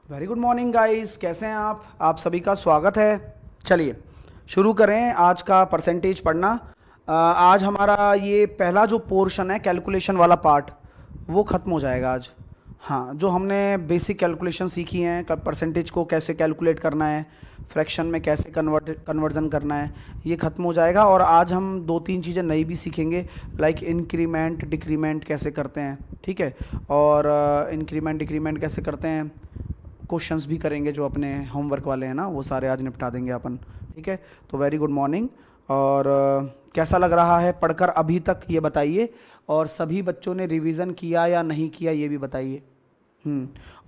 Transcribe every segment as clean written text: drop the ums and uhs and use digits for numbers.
Very good morning guys, कैसे हैं आप सभी का स्वागत है। चलिए शुरू करें आज का परसेंटेज पढ़ना। आज हमारा ये पहला जो पोर्शन है कैलकुलेशन वाला पार्ट वो ख़त्म हो जाएगा आज। हाँ, जो हमने बेसिक कैलकुलेशन सीखी हैं, परसेंटेज को कैसे कैलकुलेट करना है, फ्रैक्शन में कैसे कन्वर्जन करना है, ये ख़त्म हो जाएगा। और आज हम दो तीन चीज़ें नई भी सीखेंगे, लाइक इंक्रीमेंट डिक्रीमेंट कैसे करते हैं, ठीक है। और इंक्रीमेंट डिक्रीमेंट कैसे करते हैं, क्वेश्चंस भी करेंगे जो अपने होमवर्क वाले हैं ना, वो सारे आज निपटा देंगे अपन, ठीक है। तो वेरी गुड मॉर्निंग। और कैसा लग रहा है पढ़कर अभी तक, ये बताइए। और सभी बच्चों ने रिवीजन किया या नहीं किया ये भी बताइए।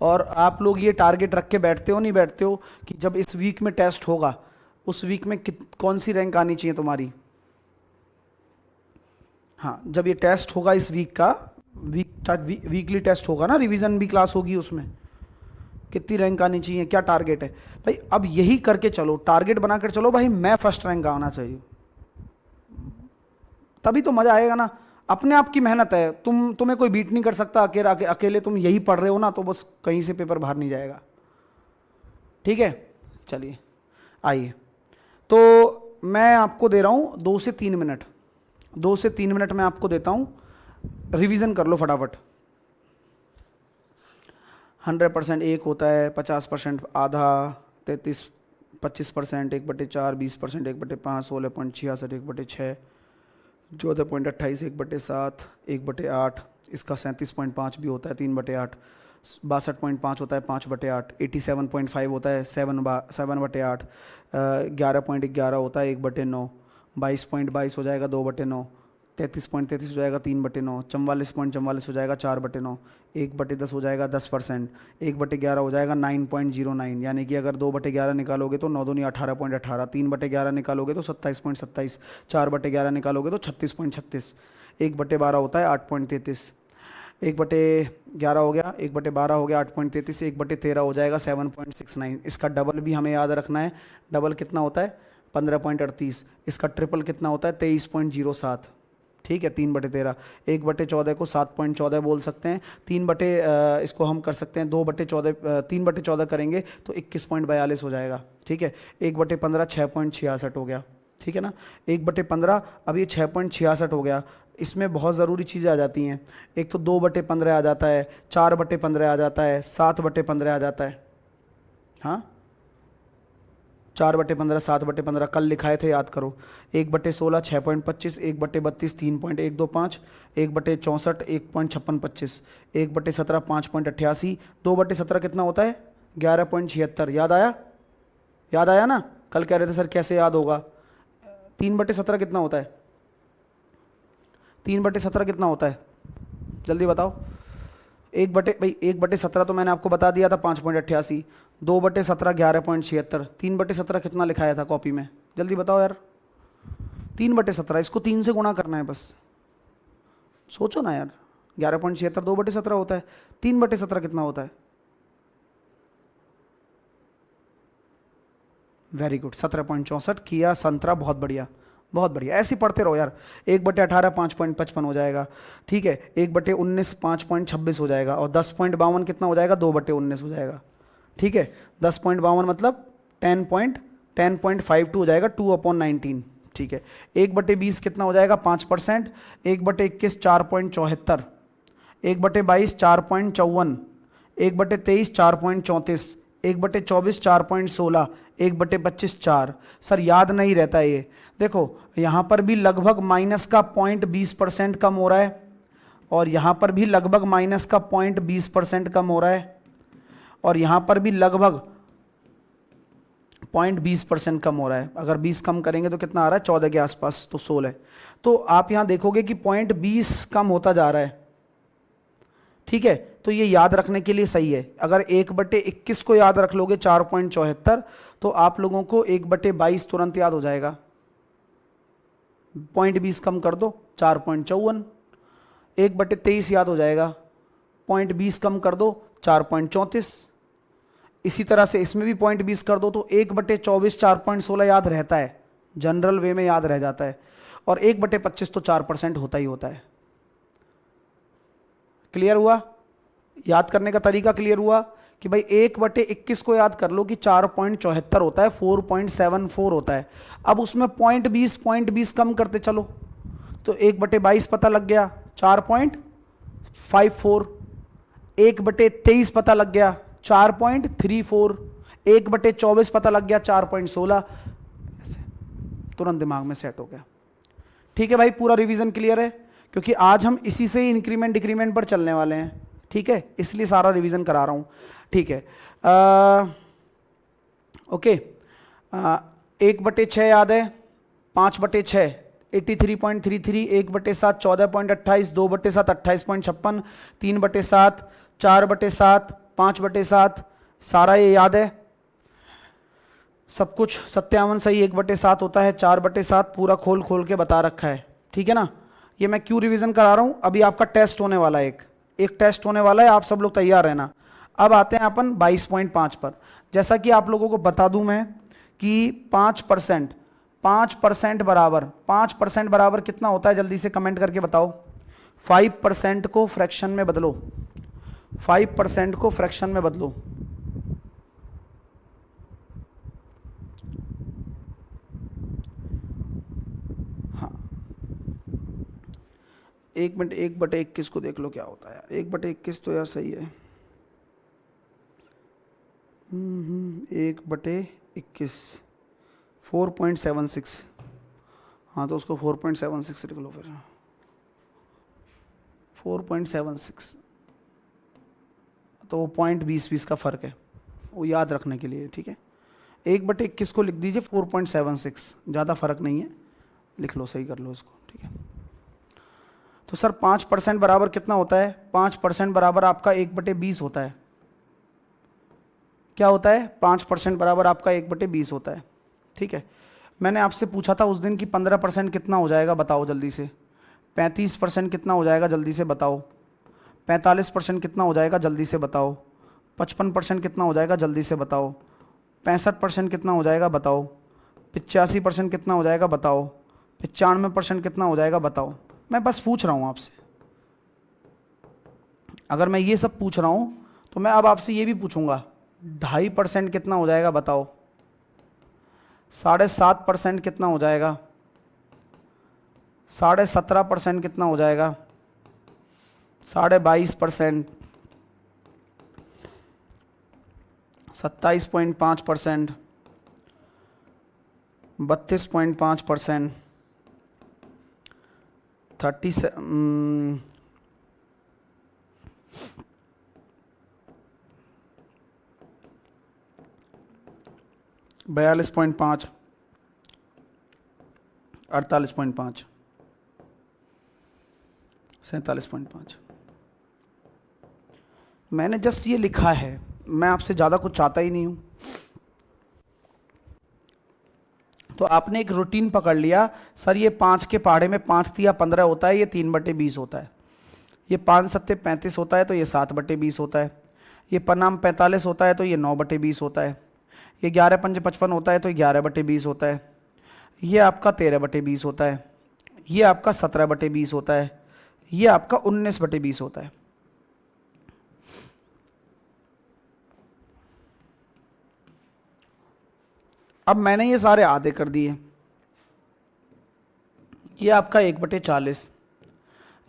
और आप लोग ये टारगेट रख के बैठते हो नहीं बैठते हो कि जब इस वीक में टेस्ट होगा उस वीक में कौन सी रैंक आनी चाहिए तुम्हारी। हाँ, जब ये टेस्ट होगा इस वीक का, वीकली टेस्ट होगा ना, रिवीजन भी क्लास होगी, उसमें कितनी रैंक आनी चाहिए, क्या टारगेट है भाई। अब यही करके चलो, टारगेट बनाकर चलो भाई, मैं फर्स्ट रैंक आना चाहिए, तभी तो मजा आएगा ना। अपने आप की मेहनत है, तुम्हें कोई बीट नहीं कर सकता। अकेले तुम यही पढ़ रहे हो ना, तो बस कहीं से पेपर बाहर नहीं जाएगा, ठीक है। चलिए आइए, तो मैं आपको दे रहा हूं 2 से 3 मिनट, 2 से 3 मिनट मैं आपको देता हूं, रिवीजन कर लो फटाफट। 100% एक होता है, 50% आधा, 33 25%, 1/4, 20% 1/5, 16.66 1/6, 14.28 1/7, 1/8, इसका 37.5 भी होता है, 3/8, 62.5 होता है, 5/8, 87.5 होता है, 7/8, 11.11 होता है, 1/9, 22.22 हो जाएगा, 2/9, 33.33 हो जाएगा, 3/9, 44.44 हो जाएगा, 4/9, 1/10 हो जाएगा, 10%, 1/11 हो जाएगा, 9.09। यानी कि अगर 2/11 निकालोगे तो 9 दूनी 18.18, 3/11 निकालोगे तो 27.27, 4/11 निकालोगे तो 36.36, 1/12 होता है 8.33, 1/11 हो गया, 1/12 हो गया 8.33, 1/13 हो जाएगा 7.69। इसका डबल भी हमें याद रखना है। डबल कितना होता है? 15.38। इसका ट्रिपल कितना होता है? 23.07, ठीक है। 3/13, 1/14 को 7.14 बोल सकते हैं। इसको हम कर सकते हैं 2/14, 3/14 करेंगे तो 21.42 हो जाएगा, ठीक है। 1/15 6.66 हो गया, ठीक है ना। 1/15, अब ये 6.66 हो गया। इसमें बहुत ज़रूरी चीज़ें आ जाती हैं। एक तो 2/15 आ जाता है, 4/15 आ जाता है, 7/15 आ जाता है। हाँ, 4/15, 7/15 कल लिखाए थे, याद करो। 1/16 6.25, 1/32 3.125, 1/64 1.5625, 1/17 5.88, 2/17 कितना होता है? 11.76। याद आया ना? कल कह रहे थे सर कैसे याद होगा। 3/17 कितना होता है? 3/17 कितना होता है, जल्दी बताओ। 1/17 तो मैंने आपको बता दिया था, 5.88। 2/17 11.76। 3/17 कितना लिखाया था कॉपी में, जल्दी बताओ यार। 3/17, इसको 3 से गुणा करना है बस, सोचो ना यार। 11.76 2/17 होता है, 3/17 कितना होता है? वेरी गुड, 17.64 किया संतरा, बहुत बढ़िया बहुत बढ़िया। ऐसे ही पढ़ते रहो यार। 1/18 5.55 हो जाएगा, ठीक है। 1/19 5.26 हो जाएगा, और 10.52 कितना हो जाएगा? 2/19 हो जाएगा, ठीक है। 10.52 मतलब 10.52 हो जाएगा, 2/19, ठीक है। 1/20 कितना हो जाएगा? 5%। 1/21 4.74, 1/22 4.54, 1/23 4.34, 1/24 4.16, 1/25 4। सर याद नहीं रहता ये। देखो यहाँ पर भी लगभग माइनस का 0.20% कम हो रहा है, और यहाँ पर भी लगभग माइनस का 0.20% कम हो रहा है, और यहाँ पर भी लगभग 0.20% कम हो रहा है। अगर 20 कम करेंगे तो कितना आ रहा है? 14 के आसपास, तो 16। तो आप यहाँ देखोगे कि 0.20 कम होता जा रहा है, ठीक है। तो ये याद रखने के लिए सही है। अगर 1/21 को याद रख लोगे 4.74, तो आप लोगों को 1/22 तुरंत याद हो जाएगा। 0.20 कम कर दो, 4.54। 1/23 याद हो जाएगा, 0.20 कम कर दो, 4.34। इसी तरह से इसमें भी 0.20 कर दो तो 1/24 4.16 याद रहता है, जनरल वे में याद रह जाता है। और 1/25 तो 4% होता ही होता है। क्लियर हुआ? याद करने का तरीका क्लियर हुआ कि भाई 1/21 को याद कर लो कि 4.74 होता है, 4.74 होता है। अब उसमें 0.20 कम करते चलो तो 1/22 पता लग गया 4.54, 1/23 पता लग गया 4.34, 1/24 पता लग गया 4.16। तुरंत दिमाग में सेट हो गया। ठीक है भाई, पूरा रिवीजन क्लियर है, क्योंकि आज हम इसी से ही इंक्रीमेंट डिक्रीमेंट पर चलने वाले हैं। ठीक है, इसलिए सारा रिवीजन करा रहा हूं। ठीक है, ओके, 1/6 याद है, 5/6 83.33, 1/7 14.28, 2/7 28.56, 3/7 4/7 5/7, सारा ये याद है सब कुछ। 57 सही 1/7 होता है, 4/7 पूरा खोल खोल के बता रखा है। ठीक है ना, ये मैं क्यों रिवीजन करा रहा हूं, अभी आपका टेस्ट होने वाला है, एक टेस्ट होने वाला है, आप सब लोग तैयार रहना। अब आते हैं अपन 22.5 पर। जैसा कि आप लोगों को बता दूं मैं कि 5% बराबर 5% बराबर कितना होता है, जल्दी से कमेंट करके बताओ। 5% को फ्रैक्शन में बदलो, 5% को फ्रैक्शन में बदलो। हाँ, 1 मिनट, 1/21 को देख लो क्या होता है यार। 1/21 तो यार सही है, 1/21 4.76। हाँ तो उसको 4.76 लिख लो फिर, 4.76, तो वो 0.20 का फ़र्क है, वो याद रखने के लिए। ठीक है, 1/21 को लिख दीजिए 4.76, ज़्यादा फर्क नहीं है, लिख लो, सही कर लो इसको। ठीक है, तो सर 5% बराबर कितना होता है, 5% बराबर आपका 1/20 होता है। क्या होता है, 5% बराबर आपका 1/20 होता है। ठीक है, मैंने आपसे पूछा था उस दिन कि 15% कितना हो जाएगा, बताओ जल्दी से। 35% कितना हो जाएगा, जल्दी से बताओ। 45% कितना हो जाएगा, जल्दी से बताओ। 55% कितना हो जाएगा, जल्दी से बताओ। 65% कितना हो जाएगा, बताओ। 85% कितना हो जाएगा, बताओ। 95% कितना हो जाएगा, बताओ। मैं बस पूछ रहा हूँ आपसे। अगर मैं ये सब पूछ रहा हूँ तो मैं अब आपसे ये भी पूछूंगा, 2.5% कितना हो जाएगा, बताओ। 7.5% कितना हो जाएगा, 17.5% कितना हो जाएगा, 22.5%, 27.5%, 32.5%, 42.5, 48.5, 47.5। मैंने जस्ट ये लिखा है, मैं आपसे ज़्यादा कुछ चाहता ही नहीं हूँ। तो आपने एक रूटीन पकड़ लिया, सर ये 5 के पहाड़े में 5 तिया 15 होता है, ये 3/20 होता है। ये 5 सत्ते 35 होता है, तो ये 7/20 होता है। ये पन्नाम 45 होता है, तो ये 9/20 होता है। ये 11 पंजे 55 होता है, तो 11/20 होता है। ये आपका 13/20 होता है। ये आपका 17/20 होता है। ये आपका 19/20 होता है। अब मैंने ये सारे आधे कर दिए। ये आपका 1/40,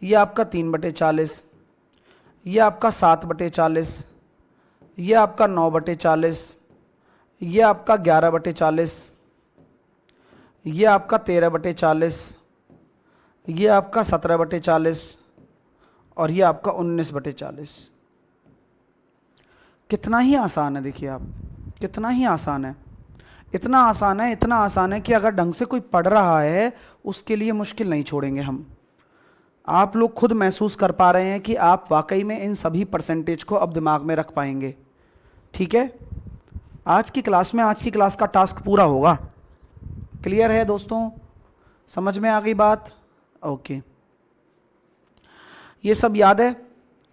ये आपका 3/40, ये आपका 7/40, ये आपका 9/40, ये आपका 11/40, ये आपका 13/40, ये आपका 17/40 और ये आपका 19/40। कितना ही आसान है, देखिए आप, कितना ही आसान है। इतना आसान है, इतना आसान है कि अगर ढंग से कोई पढ़ रहा है उसके लिए मुश्किल नहीं छोड़ेंगे हम। आप लोग खुद महसूस कर पा रहे हैं कि आप वाकई में इन सभी परसेंटेज को अब दिमाग में रख पाएंगे। ठीक है, आज की क्लास में, आज की क्लास का टास्क पूरा होगा। क्लियर है दोस्तों, समझ में आ गई बात? ओके, ये सब याद है,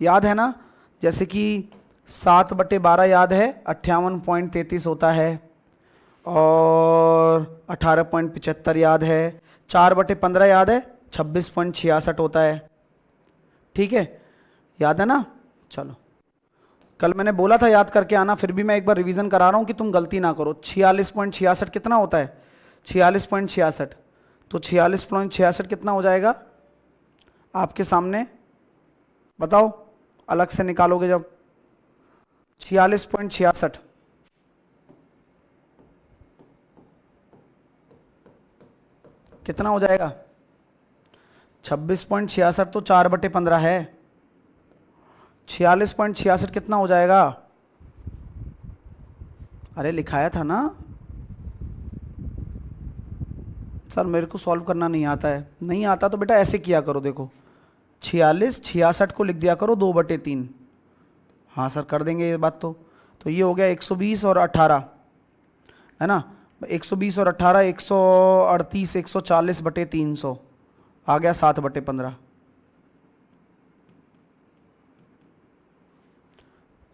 याद है ना? जैसे कि 7/12 याद है, 58.33 होता है, और 18.75 याद है। 4/15 याद है, 26.66 होता है। ठीक है, याद है ना? चलो कल मैंने बोला था याद करके आना, फिर भी मैं एक बार रिवीजन करा रहा हूं कि तुम गलती ना करो। 46.66 कितना होता है? 46.66। तो 46.66 कितना हो जाएगा आपके सामने? बताओ, अलग से निकालोगे जब। 46.66 कितना हो जाएगा? 26.66 तो 4/15 है। 46.66 कितना हो जाएगा? अरे लिखाया था ना सर, मेरे को सॉल्व करना नहीं आता है। नहीं आता तो बेटा ऐसे किया करो, देखो 66 को लिख दिया करो 2/3। हाँ सर कर देंगे ये बात तो ये हो गया 120 और 18, है ना? 120 और 18 138, 140/300 आ गया 7/15।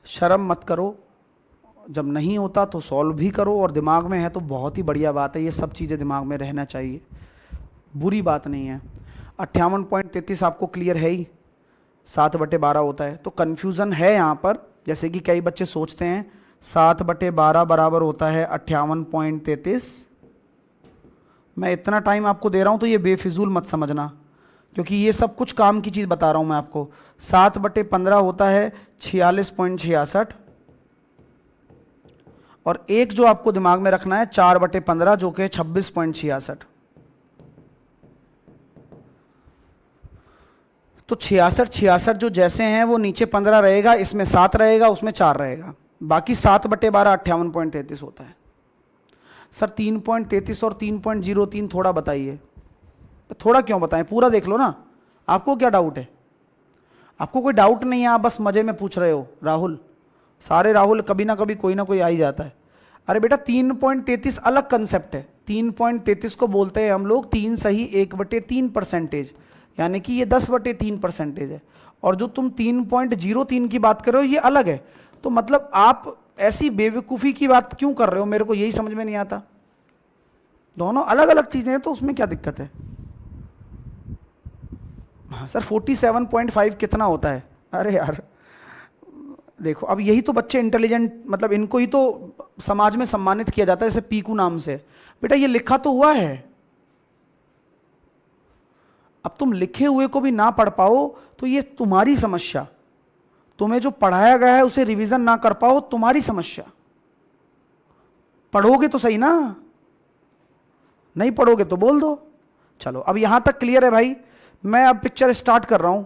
शर्म मत करो, जब नहीं होता तो सॉल्व भी करो, और दिमाग में है तो बहुत ही बढ़िया बात है, ये सब चीज़ें दिमाग में रहना चाहिए, बुरी बात नहीं है। 58.33 आपको क्लियर है ही, 7/12 होता है। तो कन्फ्यूज़न है यहाँ पर, जैसे कि कई बच्चे सोचते हैं 7/12 बराबर होता है 58.33। मैं इतना टाइम आपको दे रहा हूँ तो ये बेफिजूल मत समझना, क्योंकि ये सब कुछ काम की चीज़ बता रहा हूँ मैं आपको। 7/15 होता है 46.66, और एक जो आपको दिमाग में रखना है 4/15 जो कि 26.66। तो 66 जो जैसे हैं वो नीचे 15 रहेगा, इसमें 7 रहेगा, उसमें 4 रहेगा, बाकी 7/12 58.33 होता है। सर 3.33 और 3.03 थोड़ा बताइए। थोड़ा क्यों बताएं, पूरा देख लो ना। आपको क्या डाउट है? आपको कोई डाउट नहीं है, आप बस मजे में पूछ रहे हो। राहुल, सारे राहुल कभी ना कभी कोई ना कोई आ ही जाता है। अरे बेटा 3.33 अलग कंसेप्ट है। 3.33 को बोलते हैं हम लोग 3 सही 1/3%, यानी कि ये 10/3% है। और जो तुम 3.03 की बात कर रहे हो ये अलग है। तो मतलब आप ऐसी बेवकूफ़ी की बात क्यों कर रहे हो, मेरे को यही समझ में नहीं आता। दोनों अलग अलग चीज़ें हैं, तो उसमें क्या दिक्कत है? हाँ सर 47.5 कितना होता है? अरे यार देखो, अब यही तो बच्चे इंटेलिजेंट, मतलब इनको ही तो समाज में सम्मानित किया जाता है, जैसे पीकू नाम से। बेटा ये लिखा तो हुआ है, अब तुम लिखे हुए को भी ना पढ़ पाओ तो ये तुम्हारी समस्या। तुम्हें जो पढ़ाया गया है उसे रिवीजन ना कर पाओ, तुम्हारी समस्या। पढ़ोगे तो सही ना, नहीं पढ़ोगे तो बोल दो। चलो अब यहां तक क्लियर है भाई। मैं अब पिक्चर स्टार्ट कर रहा हूं,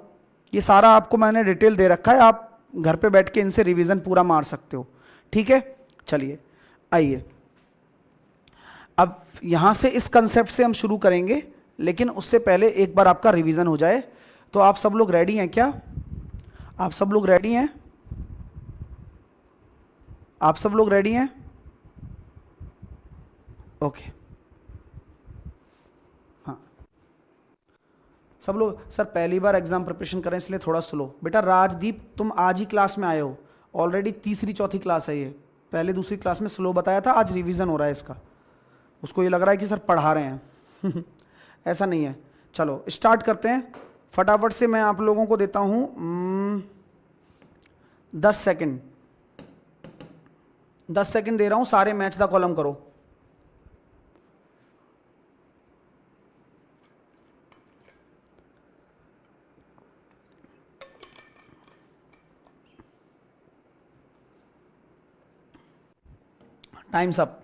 ये सारा आपको मैंने डिटेल दे रखा है, आप घर पे बैठ के इनसे रिवीजन पूरा मार सकते हो, ठीक है? चलिए आइए, अब यहां से इस कंसेप्ट से हम शुरू करेंगे, लेकिन उससे पहले एक बार आपका रिवीजन हो जाए। तो आप सब लोग रेडी हैं क्या? आप सब लोग रेडी हैं? आप सब लोग रेडी हैं? ओके, हाँ सब लोग। सर पहली बार एग्जाम प्रिपरेशन करें इसलिए थोड़ा स्लो। बेटा राजदीप तुम आज ही क्लास में आए हो, ऑलरेडी तीसरी चौथी क्लास है ये। पहले दूसरी क्लास में स्लो बताया था, आज रिवीजन हो रहा है इसका। उसको ये लग रहा है कि सर पढ़ा रहे हैं ऐसा नहीं है। चलो स्टार्ट करते हैं फटाफट से। मैं आप लोगों को देता हूं 10 सेकंड, 10 सेकंड दे रहा हूं, सारे मैच द कॉलम करो। Times up.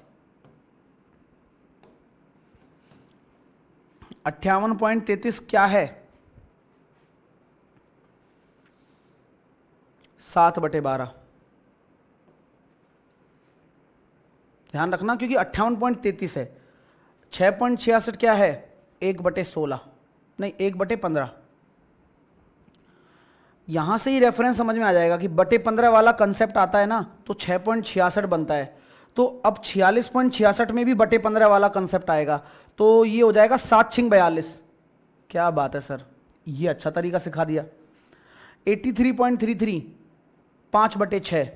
58.33 क्या है? 7/12। ध्यान रखना क्योंकि 58.33 है। 6.66 क्या है? 1/16, नहीं 1/15। यहां से ही रेफरेंस समझ में आ जाएगा कि बटे 15 वाला कंसेप्ट आता है ना, तो 6.66 बनता है। तो अब 46.66 में भी बटे 15 वाला कंसेप्ट आएगा, तो ये हो जाएगा 7×42। क्या बात है सर, ये अच्छा तरीका सिखा दिया। 83.33 5/6।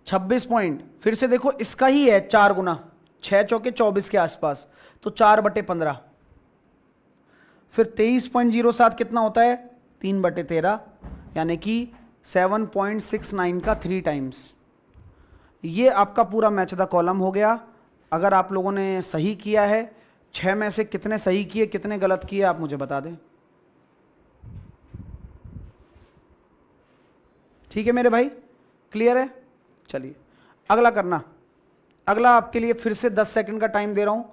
26 पॉइंट, फिर से देखो इसका ही है 4 गुना, 6 चौके 24 के आसपास, तो 4/15। फिर 23.07 कितना होता है? 3/13, यानी कि 7.69 का 3 टाइम्स। ये आपका पूरा मैच द कॉलम हो गया। अगर आप लोगों ने सही किया है, 6 में से कितने सही किए कितने गलत किए आप मुझे बता दें। ठीक है मेरे भाई, क्लियर है? चलिए अगला करना। अगला आपके लिए फिर से 10 सेकंड का टाइम दे रहा हूं,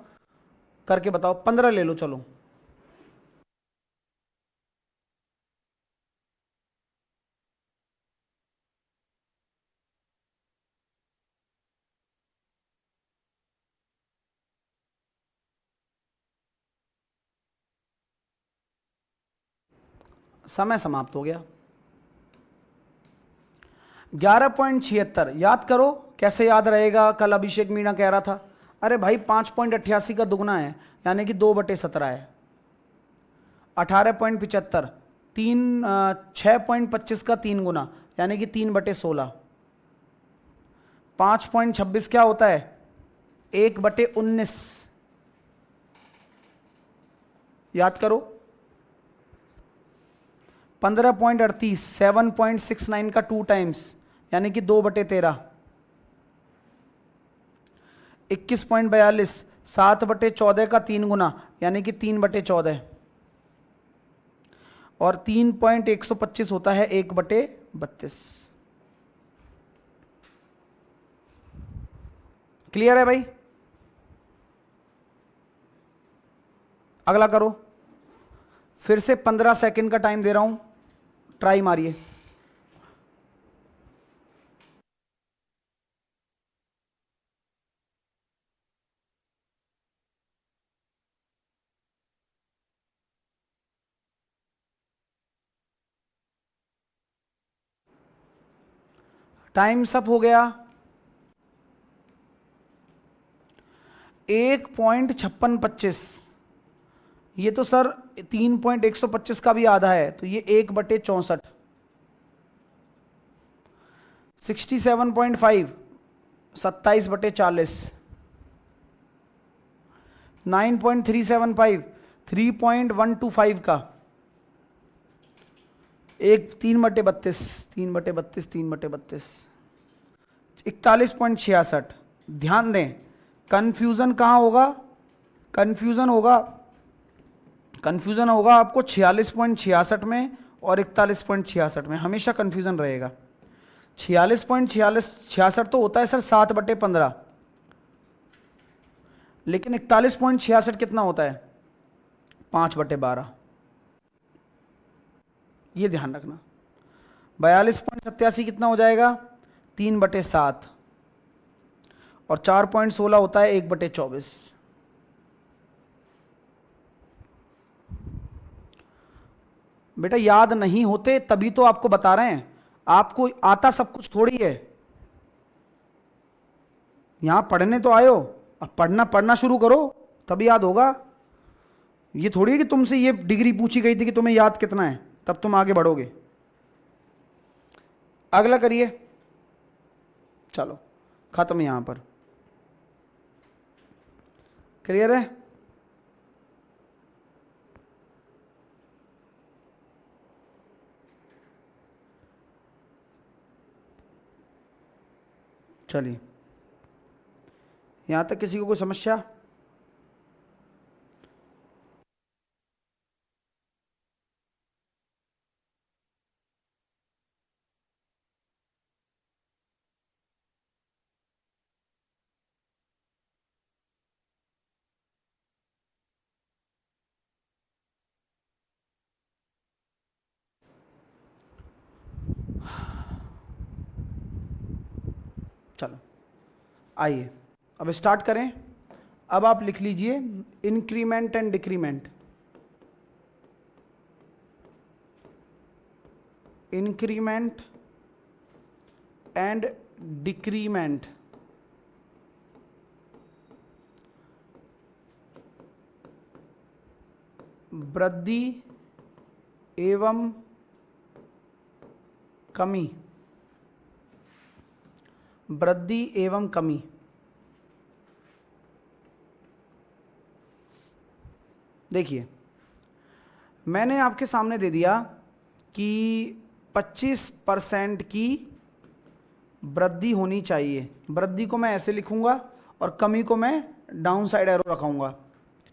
करके बताओ। 15 ले लो चलो। समय समाप्त हो गया। 11.76 याद करो, कैसे याद रहेगा? कल अभिषेक मीणा कह रहा था अरे भाई 5.88 का दुगना है, यानी कि 2/17 है। 18.75 6.25 का 3 गुना, यानी कि 3/16। 5.26 क्या होता है? 1/19। याद करो। 15.38 7.69 का 2 टाइम्स, यानी कि 2/13। 21.42 7/14 का 3 गुना, यानी कि 3/14। और 3.125 होता है 1/32। क्लियर है भाई? अगला करो। फिर से 15 सेकंड का टाइम दे रहा हूं, ट्राई मारिए। टाइम सब हो गया। 1.5625। ये तो सर 3.125 का भी आधा है, तो ये 1/64। 67.5 27/40। 9.375 3.125 का एक 3/32 3/32 3/32। 41.66। ध्यान दें, कंफ्यूजन कहाँ होगा? कंफ्यूजन होगा, कंफ्यूजन होगा आपको 46.66 में और 41.66 में, हमेशा कंफ्यूजन रहेगा। 46.66 तो होता है सर 7/15, लेकिन 41.66 कितना होता है? 5/12। ये ध्यान रखना। 42.87 कितना हो जाएगा? 3/7। और 4.16 होता है 1/24। बेटा याद नहीं होते तभी तो आपको बता रहे हैं, आपको आता सब कुछ थोड़ी है। यहां पढ़ने तो आयो, अब पढ़ना पढ़ना शुरू करो तभी याद होगा। ये थोड़ी है कि तुमसे ये डिग्री पूछी गई थी कि तुम्हें याद कितना है तब तुम आगे बढ़ोगे। अगला करिए। चलो खत्म यहां पर। क्लियर है? चलिए, यहां तक किसी को कोई समस्या? चलो आइए अब स्टार्ट करें। अब आप लिख लीजिए increment and decrement. Increment and decrement. वृद्धि एवं कमी। वृद्धि एवं कमी। देखिए मैंने आपके सामने दे दिया कि 25% की वृद्धि होनी चाहिए। वृद्धि को मैं ऐसे लिखूंगा और कमी को मैं डाउन साइड एरो रखाऊंगा,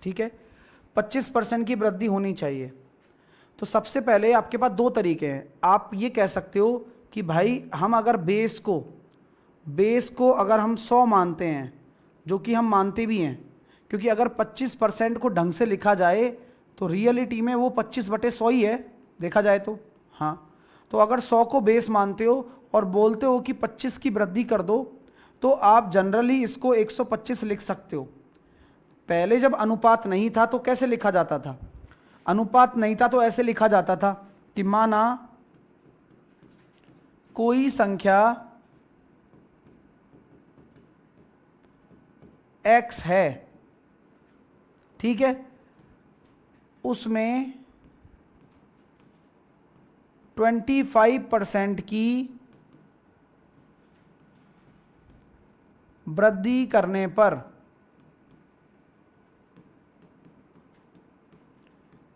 ठीक है। 25% की वृद्धि होनी चाहिए। तो सबसे पहले आपके पास दो तरीके हैं। आप ये कह सकते हो कि भाई हम अगर बेस को अगर हम 100 मानते हैं, जो कि हम मानते भी हैं, क्योंकि अगर 25% को ढंग से लिखा जाए तो रियलिटी में वो 25/100 ही है, देखा जाए तो। हाँ, तो अगर 100 को बेस मानते हो और बोलते हो कि 25 की वृद्धि कर दो, तो आप जनरली इसको 125 लिख सकते हो। पहले जब अनुपात नहीं था तो कैसे लिखा जाता था? अनुपात नहीं था तो ऐसे लिखा जाता था कि माना कोई संख्या x है, ठीक है, उसमें 25% की वृद्धि करने पर,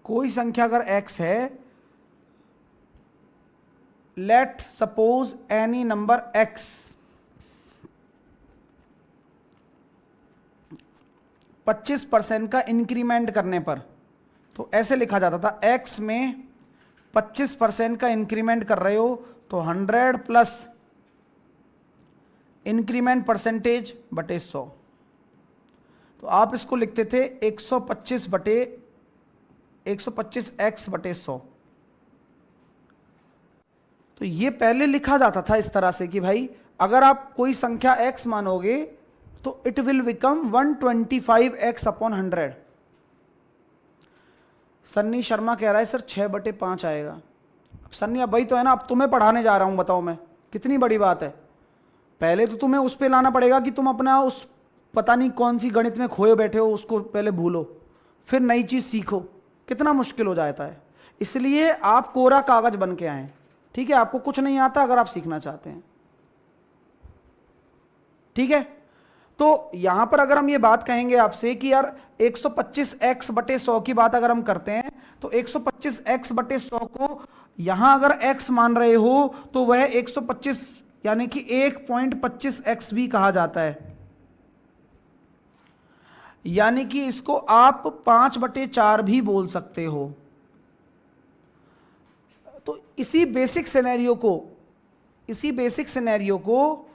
कोई संख्या अगर x है, let suppose any number x, 25% का इंक्रीमेंट करने पर, तो ऐसे लिखा जाता था x में 25% का इंक्रीमेंट कर रहे हो तो 100 प्लस इंक्रीमेंट परसेंटेज बटे 100। तो आप इसको लिखते थे 125x बटे 100। तो ये पहले लिखा जाता था इस तरह से कि भाई अगर आप कोई संख्या x मानोगे तो it will become 125x upon 100। Sunny Sharma कह रहा है सर 6/5 आएगा। अब सन्नी अब भाई तो है ना, अब तुम्हें पढ़ाने जा रहा हूं, बताओ मैं, कितनी बड़ी बात है। पहले तो तुम्हें उस पे लाना पड़ेगा कि तुम अपना उस पता नहीं कौन सी गणित में खोए बैठे हो, उसको पहले भूलो, फिर नई चीज सीखो, कितना मुश्किल हो जाता है। इसलिए आप कोरा कागज बन के आए, ठीक है। आपको कुछ नहीं आता अगर आप सीखना चाहते हैं, ठीक है। तो यहां पर अगर हम ये बात कहेंगे आपसे कि यार 125x बटे 100 की बात अगर हम करते हैं तो 125x बटे 100 को यहां अगर x मान रहे हो तो वह 125 यानी कि 1.25x भी कहा जाता है। यानी कि इसको आप 5/4 भी बोल सकते हो। तो इसी बेसिक सिनेरियो को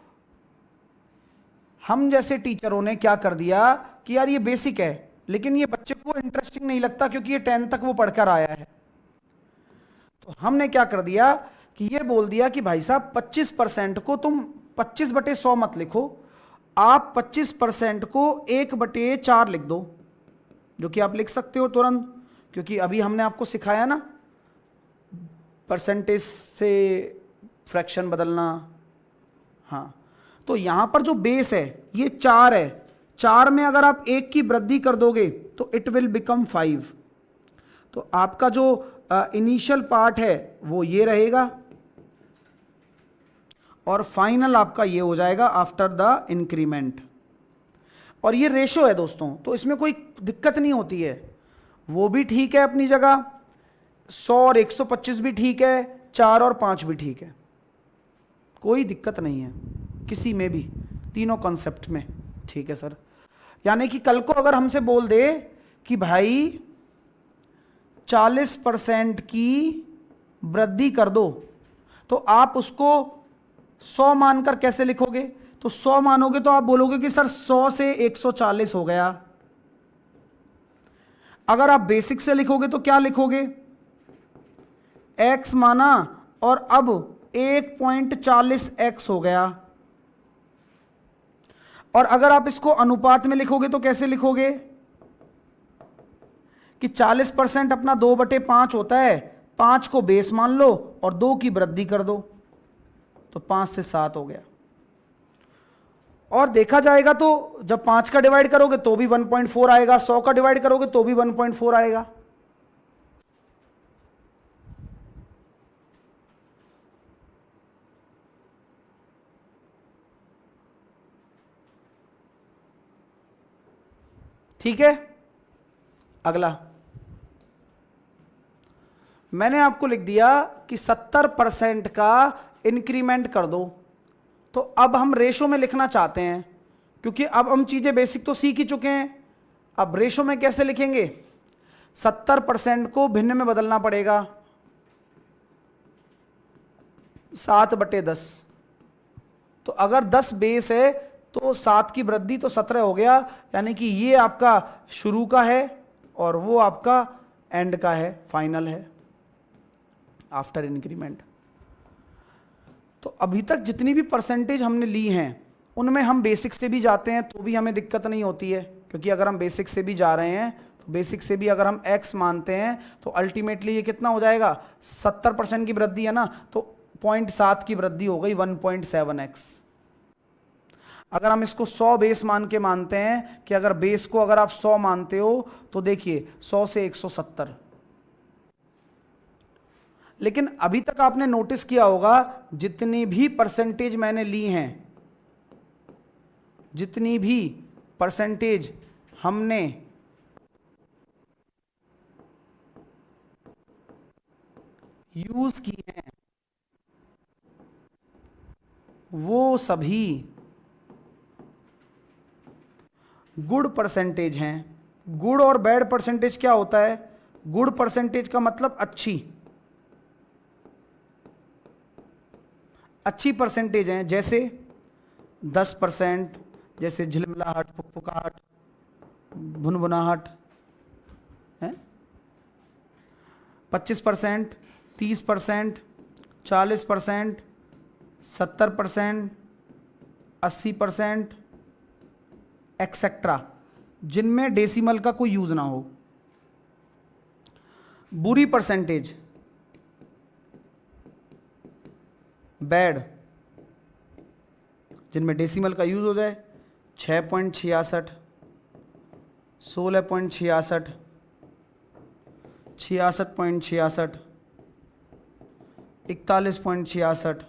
हम जैसे टीचरों ने क्या कर दिया कि यार ये बेसिक है, लेकिन ये बच्चे को इंटरेस्टिंग नहीं लगता क्योंकि ये 10 तक वो पढ़कर आया है। तो हमने क्या कर दिया कि ये बोल दिया कि भाई साहब 25% को तुम 25/100 मत लिखो, आप 25% को 1/4 लिख दो, जो कि आप लिख सकते हो तुरंत, क्योंकि अभी हमने आपको सिखाया ना परसेंटेज से फ्रैक्शन बदलना। हाँ, तो यहां पर जो बेस है ये 4 है, 4 में अगर आप 1 की वृद्धि कर दोगे तो इट विल बिकम 5। तो आपका जो इनिशियल पार्ट है वो ये रहेगा और फाइनल आपका ये हो जाएगा आफ्टर द इंक्रीमेंट। और ये रेशो है दोस्तों, तो इसमें कोई दिक्कत नहीं होती है, वो भी ठीक है अपनी जगह, 100 और 125 भी ठीक है, 4 और 5 भी ठीक है, कोई दिक्कत नहीं है किसी में भी, तीनों कॉन्सेप्ट में, ठीक है सर। यानी कि कल को अगर हमसे बोल दे कि भाई 40% की वृद्धि कर दो, तो आप उसको 100 मानकर कैसे लिखोगे? तो 100 मानोगे तो आप बोलोगे कि सर 100 से 140 हो गया। अगर आप बेसिक से लिखोगे तो क्या लिखोगे? x माना और अब 1.40x हो गया। और अगर आप इसको अनुपात में लिखोगे तो कैसे लिखोगे कि 40% अपना 2/5 होता है, 5 को बेस मान लो और 2 की वृद्धि कर दो, तो 5 से 7 हो गया। और देखा जाएगा तो जब 5 का डिवाइड करोगे तो भी 1.4 आएगा, 100 का डिवाइड करोगे तो भी 1.4 आएगा। ठीक है, अगला मैंने आपको लिख दिया कि 70% का इंक्रीमेंट कर दो। तो अब हम रेशो में लिखना चाहते हैं, क्योंकि अब हम चीजें बेसिक तो सीख ही चुके हैं। अब रेशो में कैसे लिखेंगे? 70% को भिन्न में बदलना पड़ेगा, 7/10। तो अगर 10 बेस है तो 7 की वृद्धि तो 17 हो गया, यानी कि ये आपका शुरू का है और वो आपका एंड का है, फाइनल है आफ्टर इंक्रीमेंट। तो अभी तक जितनी भी परसेंटेज हमने ली हैं उनमें हम बेसिक से भी जाते हैं तो भी हमें दिक्कत नहीं होती है, क्योंकि अगर हम बेसिक से भी जा रहे हैं तो बेसिक से भी अगर हम x मानते हैं तो अल्टीमेटली ये कितना हो जाएगा? 70% की वृद्धि है ना, तो 0.7 की वृद्धि हो गई 1.7x। अगर हम इसको 100 बेस मान के मानते हैं कि अगर बेस को अगर आप 100 मानते हो तो देखिए 100 से 170। लेकिन अभी तक आपने नोटिस किया होगा जितनी भी परसेंटेज मैंने ली हैं, जितनी भी परसेंटेज हमने यूज की हैं वो सभी गुड परसेंटेज हैं। गुड और बैड परसेंटेज क्या होता है? गुड परसेंटेज का मतलब अच्छी परसेंटेज हैं, जैसे 10%, जैसे झिलमिलाहट, फुकफुकाहट, भुनभुनाहट है। 25%, 30%, 40%, 70%, 80%, एक्सेट्रा, जिनमें डेसिमल का कोई यूज ना हो। बुरी परसेंटेज, बैड, जिनमें डेसिमल का यूज हो जाए, 6.66, 16.66, 66.66, 41.66,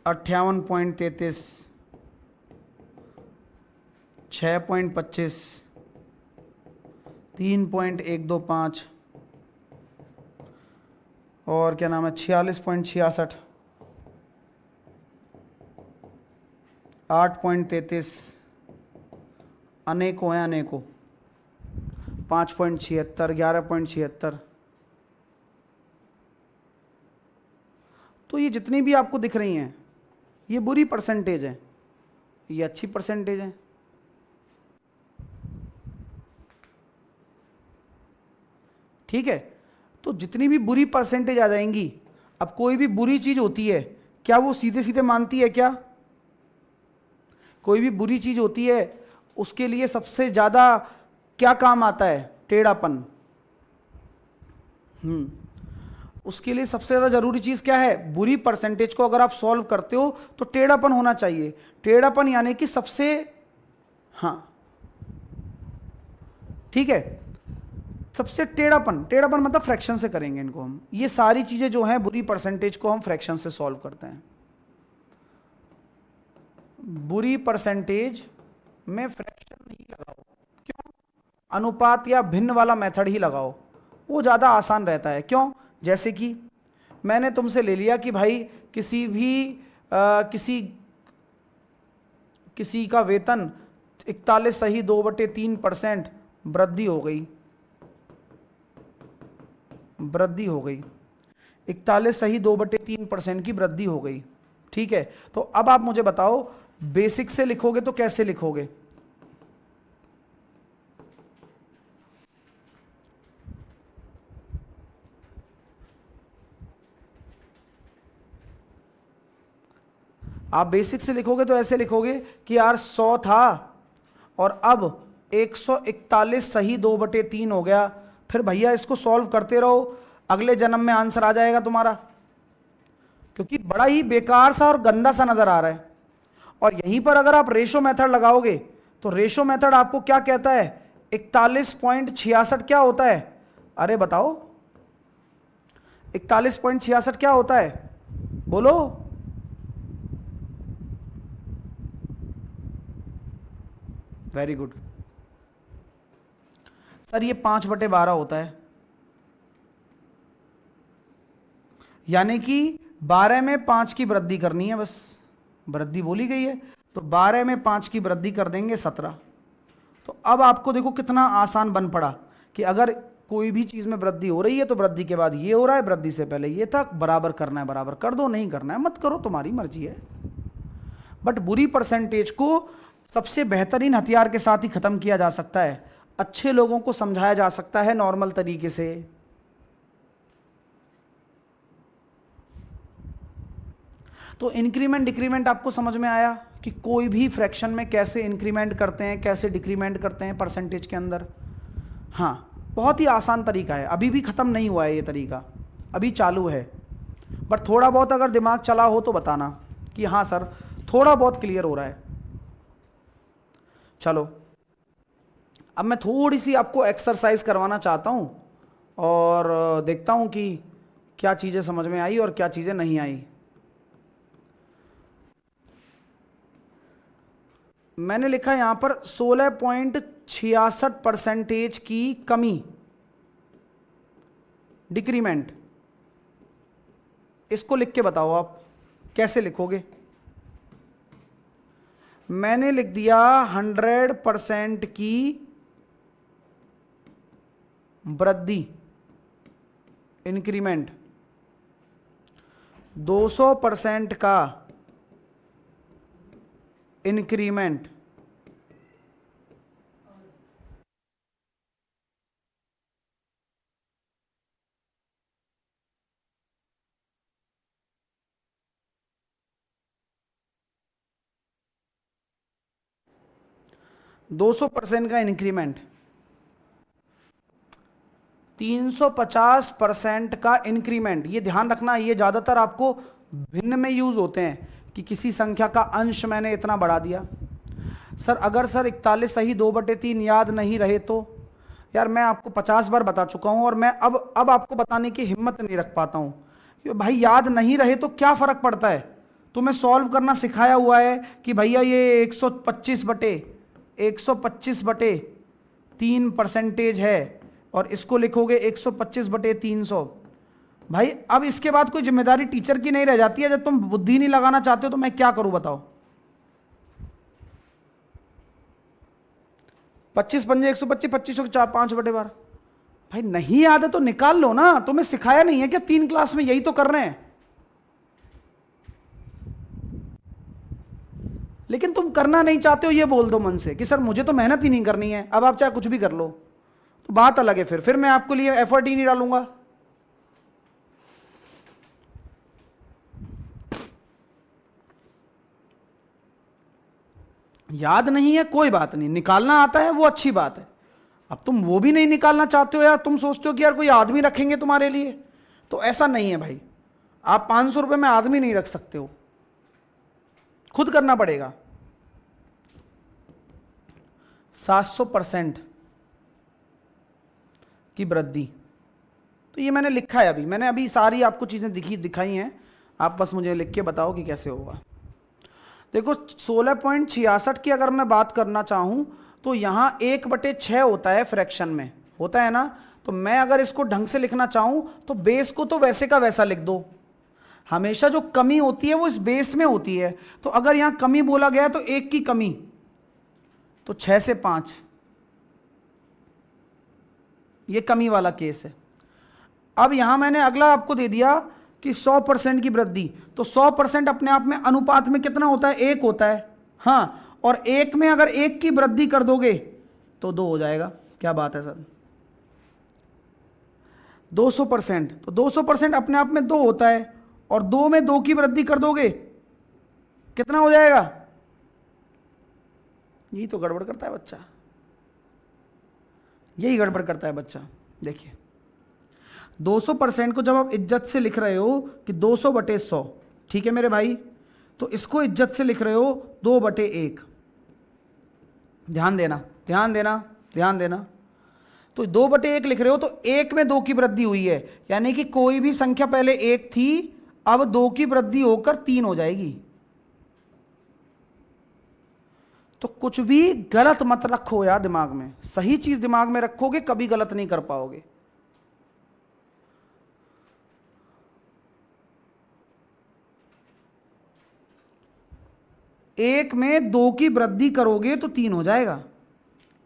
58.33, 6.25, 3.125 और क्या नाम है 46.66, 8.33, अनेकों हैं अनेकों, 5.76, 11.76। तो ये जितनी भी आपको दिख रही हैं ये बुरी परसेंटेज है, ये अच्छी परसेंटेज है। ठीक है, तो जितनी भी बुरी परसेंटेज आ जाएंगी, अब कोई भी बुरी चीज होती है क्या वो सीधे सीधे मानती है क्या? कोई भी बुरी चीज होती है उसके लिए सबसे ज्यादा क्या काम आता है? टेढ़ापन। उसके लिए सबसे ज्यादा जरूरी चीज क्या है? बुरी परसेंटेज को अगर आप सॉल्व करते हो तो टेढ़ापन होना चाहिए। टेढ़ापन यानी कि सबसे, हाँ ठीक है, सबसे टेढ़ापन। टेढ़ापन मतलब फ्रैक्शन से करेंगे इनको हम। ये सारी चीजें जो हैं बुरी परसेंटेज को हम फ्रैक्शन से सॉल्व करते हैं। बुरी परसेंटेज में फ्रैक्शन नहीं लगाओ, क्यों? अनुपात या भिन्न वाला मेथड ही लगाओ, वो ज्यादा आसान रहता है। क्यों? जैसे कि मैंने तुमसे ले लिया कि भाई किसी भी किसी का वेतन 41.2/3% वृद्धि हो गई, 41.2/3% की वृद्धि हो गई। ठीक है, तो अब आप मुझे बताओ बेसिक से लिखोगे तो कैसे लिखोगे? आप बेसिक से लिखोगे तो ऐसे लिखोगे कि यार 100 था और अब 141 सही 2/3 हो गया। फिर भैया इसको सॉल्व करते रहो, अगले जन्म में आंसर आ जाएगा तुम्हारा, क्योंकि बड़ा ही बेकार सा और गंदा सा नजर आ रहा है। और यहीं पर अगर आप रेशो मेथड लगाओगे तो रेशो मेथड आपको क्या कहता है? 41.66 क्या होता है? अरे बताओ 41.66 क्या होता है? बोलो। वेरी गुड सर, ये 5/12 होता है। यानी कि 12 में 5 की वृद्धि करनी है, बस वृद्धि बोली गई है, तो 12 में 5 की वृद्धि कर देंगे 17। तो अब आपको देखो कितना आसान बन पड़ा कि अगर कोई भी चीज में वृद्धि हो रही है तो वृद्धि के बाद ये हो रहा है, वृद्धि से पहले ये था, बराबर करना है बराबर कर दो, नहीं करना है मत करो, तुम्हारी मर्जी है। बट बुरी परसेंटेज को सबसे बेहतरीन हथियार के साथ ही खत्म किया जा सकता है, अच्छे लोगों को समझाया जा सकता है नॉर्मल तरीके से। तो इंक्रीमेंट डिक्रीमेंट आपको समझ में आया कि कोई भी फ्रैक्शन में कैसे इंक्रीमेंट करते हैं, कैसे डिक्रीमेंट करते हैं परसेंटेज के अंदर। हाँ, बहुत ही आसान तरीका है, अभी भी ख़त्म नहीं हुआ है ये तरीका, अभी चालू है। बट थोड़ा बहुत अगर दिमाग चला हो तो बताना कि हाँ सर थोड़ा बहुत क्लियर हो रहा है। चलो अब मैं थोड़ी सी आपको एक्सरसाइज करवाना चाहता हूँ और देखता हूँ कि क्या चीज़ें समझ में आई और क्या चीज़ें नहीं आई। मैंने लिखा यहाँ पर 16.66% की कमी, डिक्रीमेंट। इसको लिख के बताओ आप कैसे लिखोगे। मैंने लिख दिया 100% की वृद्धि, इंक्रीमेंट, 200% का इंक्रीमेंट, दो 200% का इंक्रीमेंट, 350% का इंक्रीमेंट। ये ध्यान रखना, ये ज़्यादातर आपको भिन्न में यूज होते हैं कि किसी संख्या का अंश मैंने इतना बढ़ा दिया। सर अगर सर 41 सही 2/3 याद नहीं रहे तो, यार मैं आपको 50 बार बता चुका हूं और मैं अब आपको बताने की हिम्मत नहीं रख पाता हूं। भाई याद नहीं रहे तो क्या फर्क पड़ता है, तुम्हें सॉल्व करना सिखाया हुआ है कि भैया ये 125/3% है और इसको लिखोगे 125/300। भाई अब इसके बाद कोई जिम्मेदारी टीचर की नहीं रह जाती है। जब तुम बुद्धि नहीं लगाना चाहते हो तो मैं क्या करूं बताओ। 25 पंजे 125, 25 को 5/12। भाई नहीं याद है तो निकाल लो ना, तुम्हें सिखाया नहीं है क्या 3 क्लास में यही तो कर रहे हैं। लेकिन तुम करना नहीं चाहते हो, ये बोल दो मन से कि सर मुझे तो मेहनत ही नहीं करनी है। अब आप चाहे कुछ भी कर लो तो बात अलग है, फिर मैं आपके लिए एफर्ट ही नहीं डालूंगा। याद नहीं है कोई बात नहीं, निकालना आता है वो अच्छी बात है। अब तुम वो भी नहीं निकालना चाहते हो यार, तुम सोचते हो कि यार कोई आदमी रखेंगे तुम्हारे लिए, तो ऐसा नहीं है भाई। आप 500 रुपये में आदमी नहीं रख सकते हो, खुद करना पड़ेगा। 700% की वृद्धि, तो ये मैंने लिखा है, अभी मैंने अभी सारी आपको चीजें दिखाई हैं, आप बस मुझे लिख के बताओ कि कैसे होगा। देखो 16.66 की अगर मैं बात करना चाहूं तो यहां 1/6 होता है फ्रैक्शन में, होता है ना। तो मैं अगर इसको ढंग से लिखना चाहूं तो बेस को तो वैसे का वैसा लिख दो। हमेशा जो कमी होती है वो इस बेस में होती है। तो अगर यहां कमी बोला गया तो 1 की कमी, तो 6 से 5, ये कमी वाला केस है। अब यहां मैंने अगला आपको दे दिया कि 100% की वृद्धि, तो 100% अपने आप में अनुपात में कितना होता है, 1 होता है। हाँ, और 1 में अगर 1 की वृद्धि कर दोगे तो 2 हो जाएगा। क्या बात है सर, 200%, तो 200% अपने आप में 2 होता है, और 2 में 2 की वृद्धि कर दोगे कितना हो जाएगा। यही तो गड़बड़ करता है बच्चा, यही गड़बड़ करता है बच्चा। देखिए 200% को जब आप इज्जत से लिख रहे हो कि 200/100, ठीक है मेरे भाई, तो इसको इज्जत से लिख रहे हो 2/1। ध्यान देना ध्यान देना ध्यान देना। तो 2/1 लिख रहे हो तो 1 में 2 की वृद्धि हुई है, यानी कि कोई भी संख्या पहले 1 थी, अब 2 की वृद्धि होकर 3 हो जाएगी। तो कुछ भी गलत मत रखो यार दिमाग में, सही चीज दिमाग में रखोगे कभी गलत नहीं कर पाओगे। 1 में 2 की वृद्धि करोगे तो 3 हो जाएगा।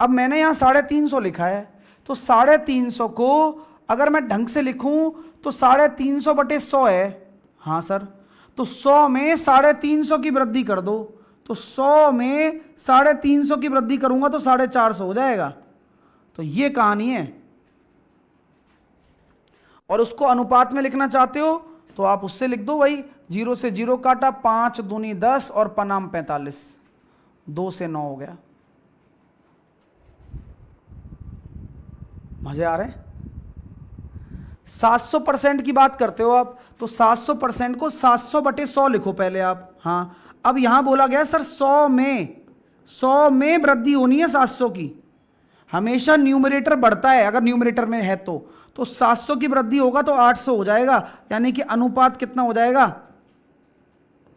अब मैंने यहां 350 लिखा है, तो 350 को अगर मैं ढंग से लिखूं तो 350 बटे 100 है। हाँ सर, तो 100 में 350 की वृद्धि कर दो, तो 100 में 350 की वृद्धि करूंगा तो 450 हो जाएगा। तो ये कहानी है। और उसको अनुपात में लिखना चाहते हो तो आप उससे लिख दो भाई, 0 से 0 काटा, 5 दूनी 10 और पनाम 45, 2 से 9 हो गया। मजे आ रहे हैं? 700% की बात करते हो आप, तो 700% को 700 बटे 100 लिखो पहले आप। हाँ, अब यहां बोला गया सर 100 में वृद्धि होनी है 700 की। हमेशा न्यूमरेटर बढ़ता है अगर न्यूमरेटर में है तो 700 की वृद्धि होगा तो 800 हो जाएगा, यानी कि अनुपात कितना हो जाएगा?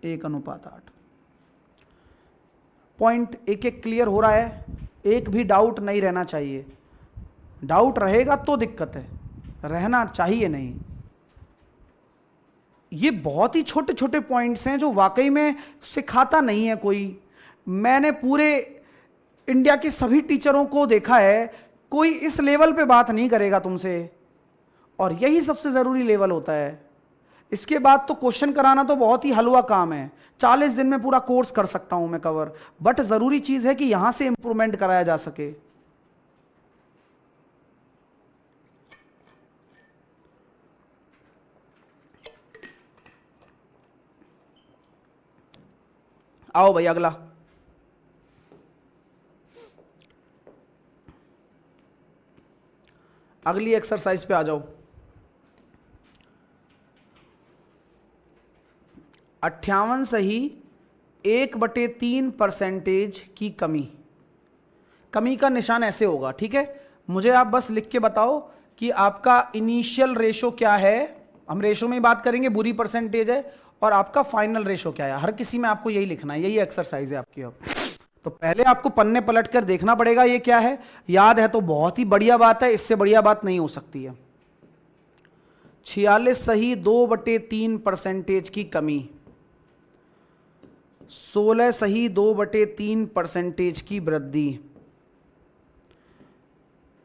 1:8। पॉइंट एक एक क्लियर हो रहा है? एक भी डाउट नहीं रहना चाहिए। डाउट रहेगा तो दिक्कत है, रहना चाहिए नहीं। ये बहुत ही छोटे छोटे पॉइंट्स हैं जो वाकई में सिखाता नहीं है कोई। मैंने पूरे इंडिया के सभी टीचरों को देखा है, कोई इस लेवल पे बात नहीं करेगा तुमसे, और यही सबसे ज़रूरी लेवल होता है। इसके बाद तो क्वेश्चन कराना तो बहुत ही हलवा काम है, 40 दिन में पूरा कोर्स कर सकता हूं मैं कवर, बट ज़रूरी चीज़ है कि यहां से इंप्रूवमेंट कराया जा सके। आओ भाई अगला। अगली एक्सरसाइज पे आ जाओ। 58 सही 1/3% की कमी। कमी का निशान ऐसे होगा, ठीक है? मुझे आप बस लिख के बताओ कि आपका इनिशियल रेशो क्या है। हम रेशो में ही बात करेंगे, बुरी परसेंटेज है, और आपका फाइनल रेशो क्या है। हर किसी में आपको यही लिखना है, यही एक्सरसाइज है आपकी। अब तो पहले आपको पन्ने पलट कर देखना पड़ेगा ये क्या है। याद है तो बहुत ही बढ़िया बात है, इससे बढ़िया बात नहीं हो सकती है। 46 सही 2/3% की कमी, 16 सही 2/3% की वृद्धि,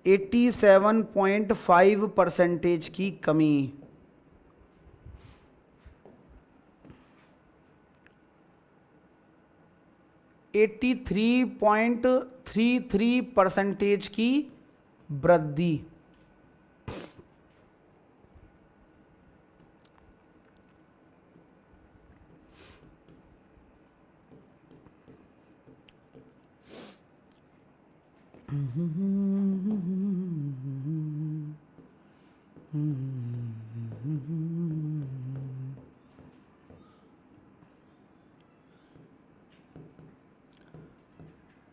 87.5% की कमी, 83.33% की वृद्धि,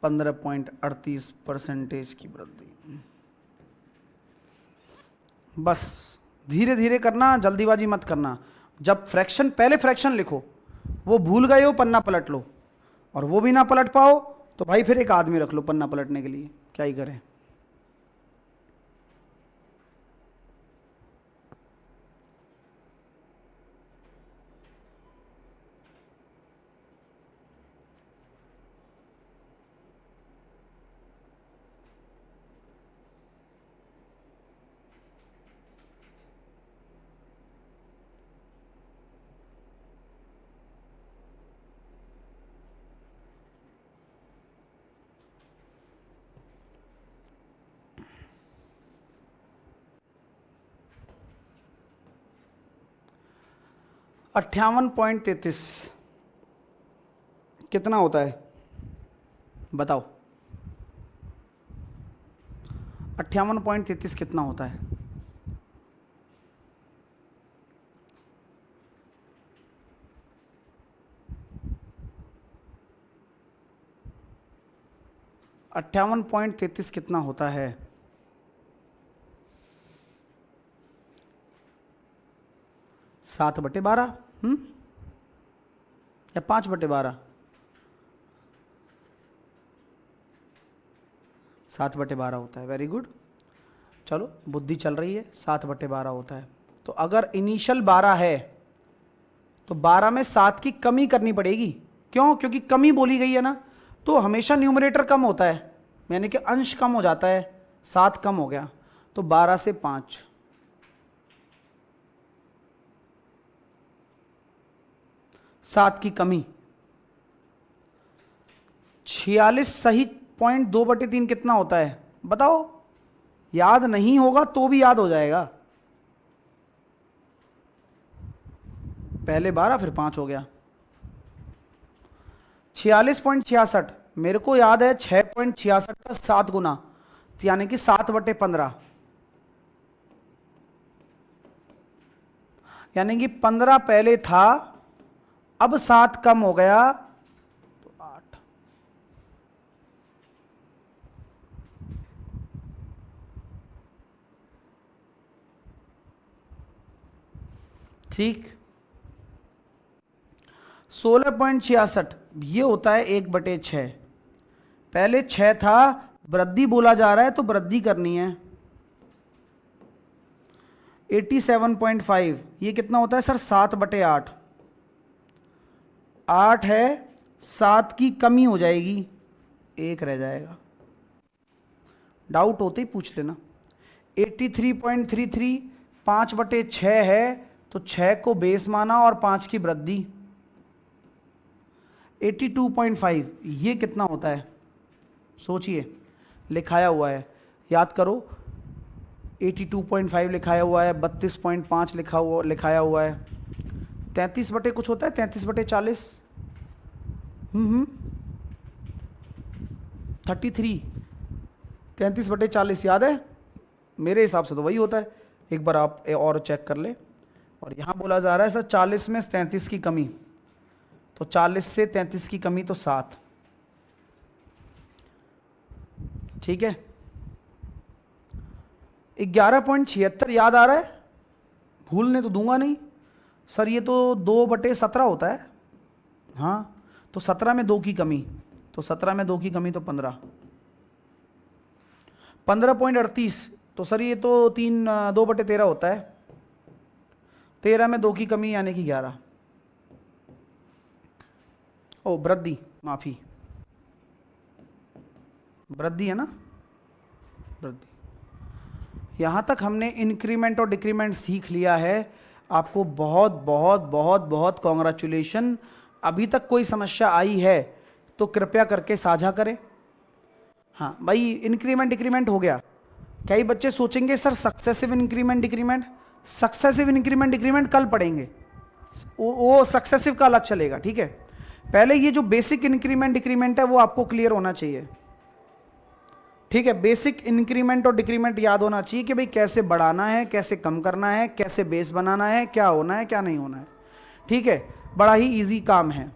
15.38% की वृद्धि। बस धीरे धीरे करना, जल्दीबाजी मत करना। जब फ्रैक्शन, पहले फ्रैक्शन लिखो, वो भूल गए हो पन्ना पलट लो, और वो भी ना पलट पाओ तो भाई फिर एक आदमी रख लो पन्ना पलटने के लिए, क्या ही करें। अट्ठावन 58.33 कितना होता है बताओ? 58.33 कितना होता है? अट्ठावन 58.33 कितना होता है? 7/12 या 5/12? 7/12 होता है। वेरी गुड, चलो बुद्धि चल रही है। 7/12 होता है। तो अगर इनिशियल 12 है तो 12 में 7 की कमी करनी पड़ेगी, क्यों? क्योंकि कमी बोली गई है ना, तो हमेशा न्यूमरेटर कम होता है, यानी कि अंश कम हो जाता है। 7 कम हो गया तो 12 से 5, 7 की कमी। 46 सही पॉइंट 2/3 कितना होता है बताओ? याद नहीं होगा तो भी याद हो जाएगा। पहले 12 फिर 5 हो गया। 46.66 मेरे को याद है 6.66 का 7 गुना, तो यानी कि 7/15, यानी कि 15 पहले था, अब 7 कम हो गया तो 8। ठीक, 16.66 ये होता है 1/6। पहले 6 था, वृद्धि बोला जा रहा है तो वृद्धि करनी है। 87.5 ये कितना होता है सर? 7/8। 8 है, 7 की कमी हो जाएगी, 1 रह जाएगा। डाउट होते ही पूछ लेना। 83.33 5/6 है, तो 6 को बेस माना और 5 की वृद्धि। 82.5 ये कितना होता है? सोचिए, लिखाया हुआ है, याद करो। 82.5 लिखाया हुआ है, 32.5 लिखाया हुआ है, 33 बटे कुछ होता है, 33/40। 33, 33/40 याद है? मेरे हिसाब से तो वही होता है, एक बार आप और चेक कर ले। और यहाँ बोला जा रहा है सर 40 में 33 की कमी, तो 40 से 33 की कमी तो 7। ठीक है, 11.76 याद आ रहा है? भूलने तो दूंगा नहीं सर, ये तो 2/17 होता है। हाँ, तो 17 में 2 की कमी, तो 17 में 2 की कमी तो 15। 15.38 तो सर ये तो 2/13 होता है। 13 में 2 की कमी यानी कि 11। ओ वृद्धि, माफी, वृद्धि है ना, वृद्धि। यहां तक हमने इंक्रीमेंट और डिक्रीमेंट सीख लिया है। आपको बहुत बहुत बहुत बहुत कॉन्ग्रेचुलेशन। अभी तक कोई समस्या आई है तो कृपया करके साझा करें। हाँ भाई, इंक्रीमेंट डिक्रीमेंट हो गया। कई बच्चे सोचेंगे sir successive increment decrement, successive increment decrement कल पढ़ेंगे, वो सक्सेसिव का अलग चलेगा। ठीक है, पहले ये जो बेसिक इंक्रीमेंट डिक्रीमेंट है वो आपको क्लियर होना चाहिए। ठीक है, बेसिक इंक्रीमेंट और डिक्रीमेंट याद होना चाहिए कि भाई कैसे बढ़ाना है, कैसे कम करना है, कैसे बेस बनाना है, क्या होना है क्या नहीं होना है। ठीक है, बड़ा ही इजी काम है।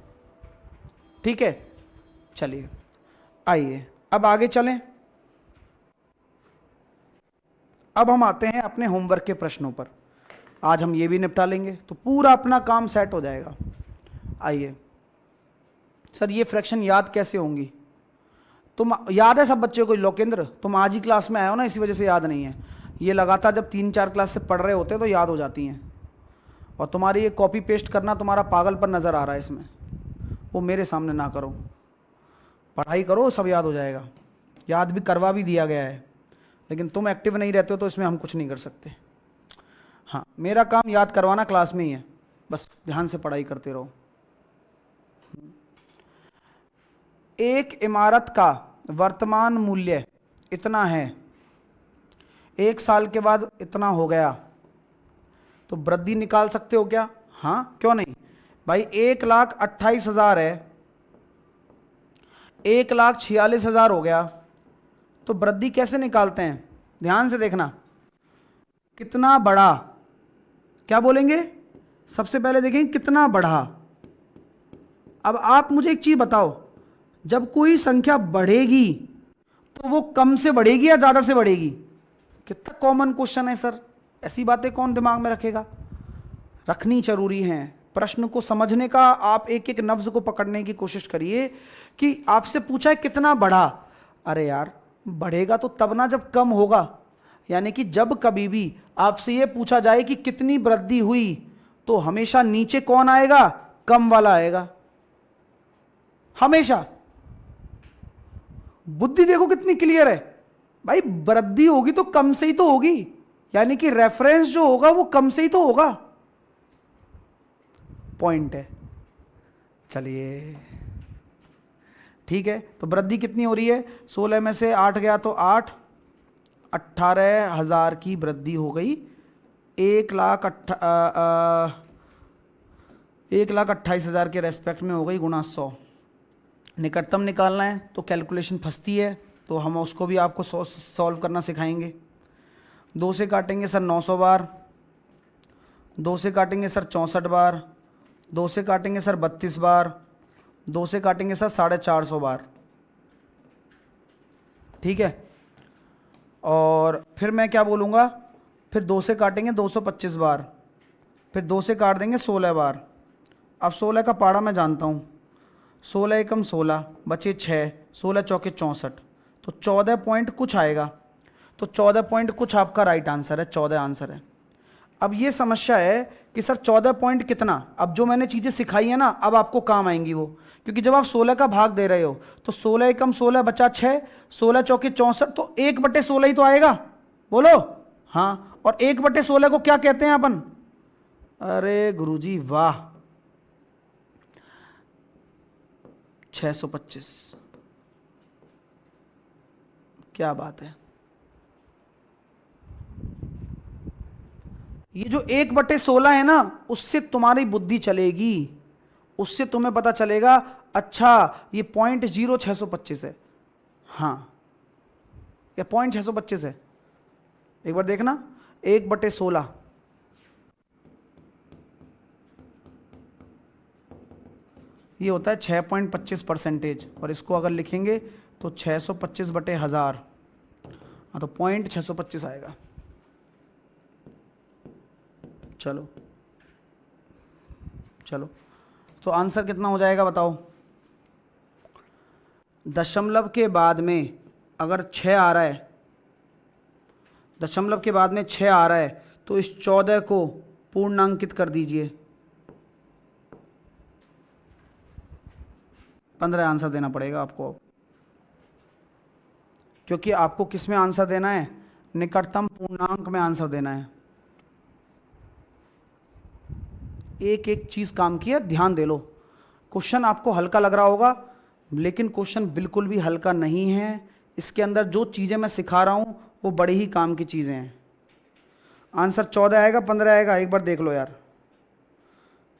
ठीक है, चलिए आइए अब आगे चलें। अब हम आते हैं अपने होमवर्क के प्रश्नों पर। आज हम ये भी निपटा लेंगे तो पूरा अपना काम सेट हो जाएगा। आइए सर, ये फ्रैक्शन याद कैसे होंगी? तुम याद है सब बच्चों को? लोकेंद्र, तुम आज ही क्लास में आए हो ना, इसी वजह से याद नहीं है। ये लगातार जब 3-4 क्लास से पढ़ रहे होते हैं तो याद हो जाती हैं। और तुम्हारी ये कॉपी पेस्ट करना तुम्हारा पागलपन नज़र आ रहा है इसमें, वो मेरे सामने ना करो, पढ़ाई करो, सब याद हो जाएगा। याद भी करवा भी दिया गया है, लेकिन तुम एक्टिव नहीं रहते हो तो इसमें हम कुछ नहीं कर सकते। हाँ, मेरा काम याद करवाना क्लास में ही है, बस ध्यान से पढ़ाई करते रहो। एक इमारत का वर्तमान मूल्य इतना है, 1 साल के बाद इतना हो गया, तो वृद्धि निकाल सकते हो क्या? हाँ, क्यों नहीं भाई। 1,28,000 है, 1,46,000 हो गया, तो वृद्धि कैसे निकालते हैं? ध्यान से देखना, कितना बढ़ा, क्या बोलेंगे? सबसे पहले देखेंगे कितना बढ़ा। अब आप मुझे एक चीज बताओ, जब कोई संख्या बढ़ेगी तो वो कम से बढ़ेगी या ज्यादा से बढ़ेगी? कितना कॉमन क्वेश्चन है सर, ऐसी बातें कौन दिमाग में रखेगा? रखनी जरूरी है। प्रश्न को समझने का आप एक एक लफ्ज को पकड़ने की कोशिश करिए कि आपसे पूछा है कितना बढ़ा, अरे यार बढ़ेगा तो तब ना जब कम होगा। यानी कि जब कभी भी आपसे ये पूछा जाए कि कितनी वृद्धि हुई, तो हमेशा नीचे कौन आएगा? कम वाला आएगा। हमेशा। बुद्धि देखो कितनी क्लियर है भाई, वृद्धि होगी तो कम से ही तो होगी, यानी कि रेफरेंस जो होगा वो कम से ही तो होगा, पॉइंट है। चलिए ठीक है, तो वृद्धि कितनी हो रही है, 16 में से 8 गया तो 8, 18,000 की वृद्धि हो गई, 1,28,000 के रेस्पेक्ट में हो गई गुणा 100। निकटतम निकालना है तो कैलकुलेशन फंसती है, तो हम उसको भी आपको सॉल्व करना सिखाएंगे। 2 से काटेंगे सर 900 बार, 2 से काटेंगे सर 64 बार, 2 से काटेंगे सर 32 बार, 2 से काटेंगे सर 450 बार, ठीक है। और फिर मैं क्या बोलूँगा, फिर 2 से काटेंगे 225 बार, फिर 2 से काट देंगे 16 बार। अब 16 का पाड़ा मैं जानता हूँ, 16 एकम 16 बचे 6, 16 चौके 64, तो 14 पॉइंट कुछ आएगा, तो 14 पॉइंट कुछ आपका राइट आंसर है, 14 आंसर है। अब ये समस्या है कि सर 14 पॉइंट कितना, अब जो मैंने चीज़ें सिखाई है ना अब आपको काम आएंगी वो, क्योंकि जब आप 16 का भाग दे रहे हो तो 16 एकम 16 बचा 6, 16 चौके 64, तो 1/16 ही तो आएगा, बोलो हाँ। और 1/16 को क्या कहते हैं अपन, अरे गुरुजी वाह, 625, क्या बात है। ये जो 1/16 है ना, उससे तुम्हारी बुद्धि चलेगी, उससे तुम्हें पता चलेगा अच्छा ये .0625 है, हाँ ये .625 है। एक बार देखना, 1/16 ये होता है 6.25%, और इसको अगर लिखेंगे तो 625/1000, हाँ तो .625 आएगा। चलो चलो, तो आंसर कितना हो जाएगा बताओ, दशमलव के बाद में अगर 6 आ रहा है, दशमलव के बाद में 6 आ रहा है, तो इस 14 को पूर्णांकित कर दीजिए, 15 आंसर देना पड़ेगा आपको, क्योंकि आपको किस में आंसर देना है, निकटतम पूर्णांक में आंसर देना है। एक एक चीज काम की है, ध्यान दे लो। क्वेश्चन आपको हल्का लग रहा होगा, लेकिन क्वेश्चन बिल्कुल भी हल्का नहीं है, इसके अंदर जो चीजें मैं सिखा रहा हूं वो बड़ी ही काम की चीजें हैं। आंसर 14 आएगा 15 आएगा, एक बार देख लो यार,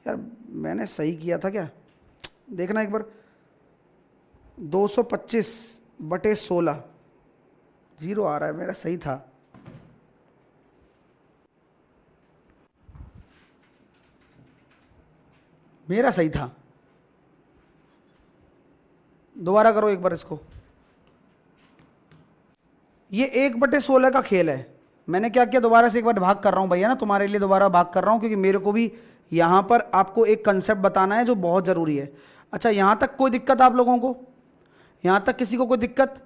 मैंने सही किया था क्या, देखना एक बार, 225/16 0 आ रहा है, मेरा सही था, मेरा सही था। दोबारा करो एक बार इसको, ये 1/16 का खेल है। मैंने क्या किया, दोबारा से एक बार भाग कर रहा हूं भैया ना, तुम्हारे लिए दोबारा भाग कर रहा हूं, क्योंकि मेरे को भी यहां पर आपको एक कंसेप्ट बताना है जो बहुत ज़रूरी है। अच्छा यहां तक कोई दिक्कत आप लोगों को, यहां तक किसी को कोई दिक्कत,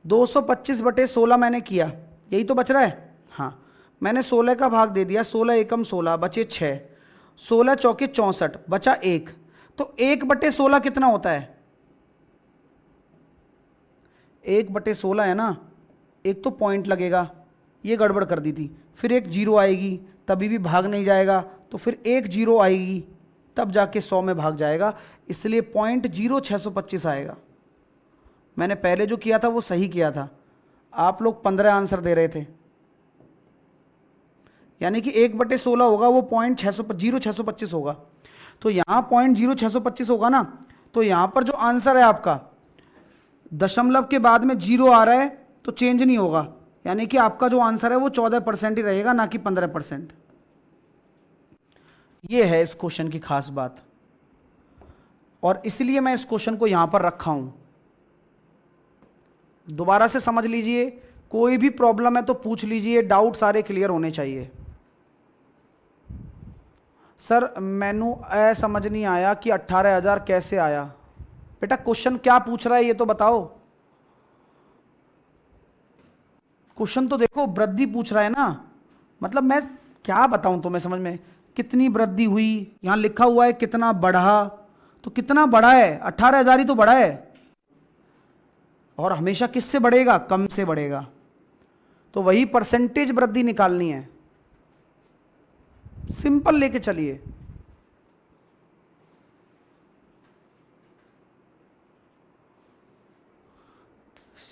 225/16 मैंने किया, यही तो बच रहा है, हाँ मैंने 16 का भाग दे दिया, 16 एकम 16 बचे 6, 16 चौके 64 बचा 1, तो 1/16 कितना होता है, 1/16 है ना, एक तो पॉइंट लगेगा, ये गड़बड़ कर दी थी, फिर एक 0 आएगी तभी भी भाग नहीं जाएगा, तो फिर एक 0 आएगी तब जाके 100 में भाग जाएगा, इसलिए .0625 आएगा। मैंने पहले जो किया था वो सही किया था, आप लोग 15 आंसर दे रहे थे, यानी कि 1/16 होगा वो .0625 होगा, तो यहाँ .0625 होगा ना, तो यहाँ पर जो आंसर है आपका, दशमलव के बाद में 0 आ रहा है तो चेंज नहीं होगा, यानी कि आपका जो आंसर है वो 14% ही रहेगा, ना कि 15%। ये है इस क्वेश्चन की खास बात, और इसलिए मैं इस क्वेश्चन को यहां पर रखा हूं। दोबारा से समझ लीजिए, कोई भी प्रॉब्लम है तो पूछ लीजिए, डाउट सारे क्लियर होने चाहिए। सर मैनू समझ नहीं आया कि 18,000 कैसे आया, बेटा क्वेश्चन क्या पूछ रहा है ये तो बताओ, क्वेश्चन तो देखो, वृद्धि पूछ रहा है ना, मतलब मैं क्या बताऊं तुम्हें समझ में, कितनी वृद्धि हुई, यहां लिखा हुआ है कितना बढ़ा, तो कितना बढ़ा है? 18,000 ही तो बढ़ा है। और हमेशा किससे बढ़ेगा? कम से बढ़ेगा। तो वही परसेंटेज वृद्धि निकालनी है। सिंपल लेके चलिए।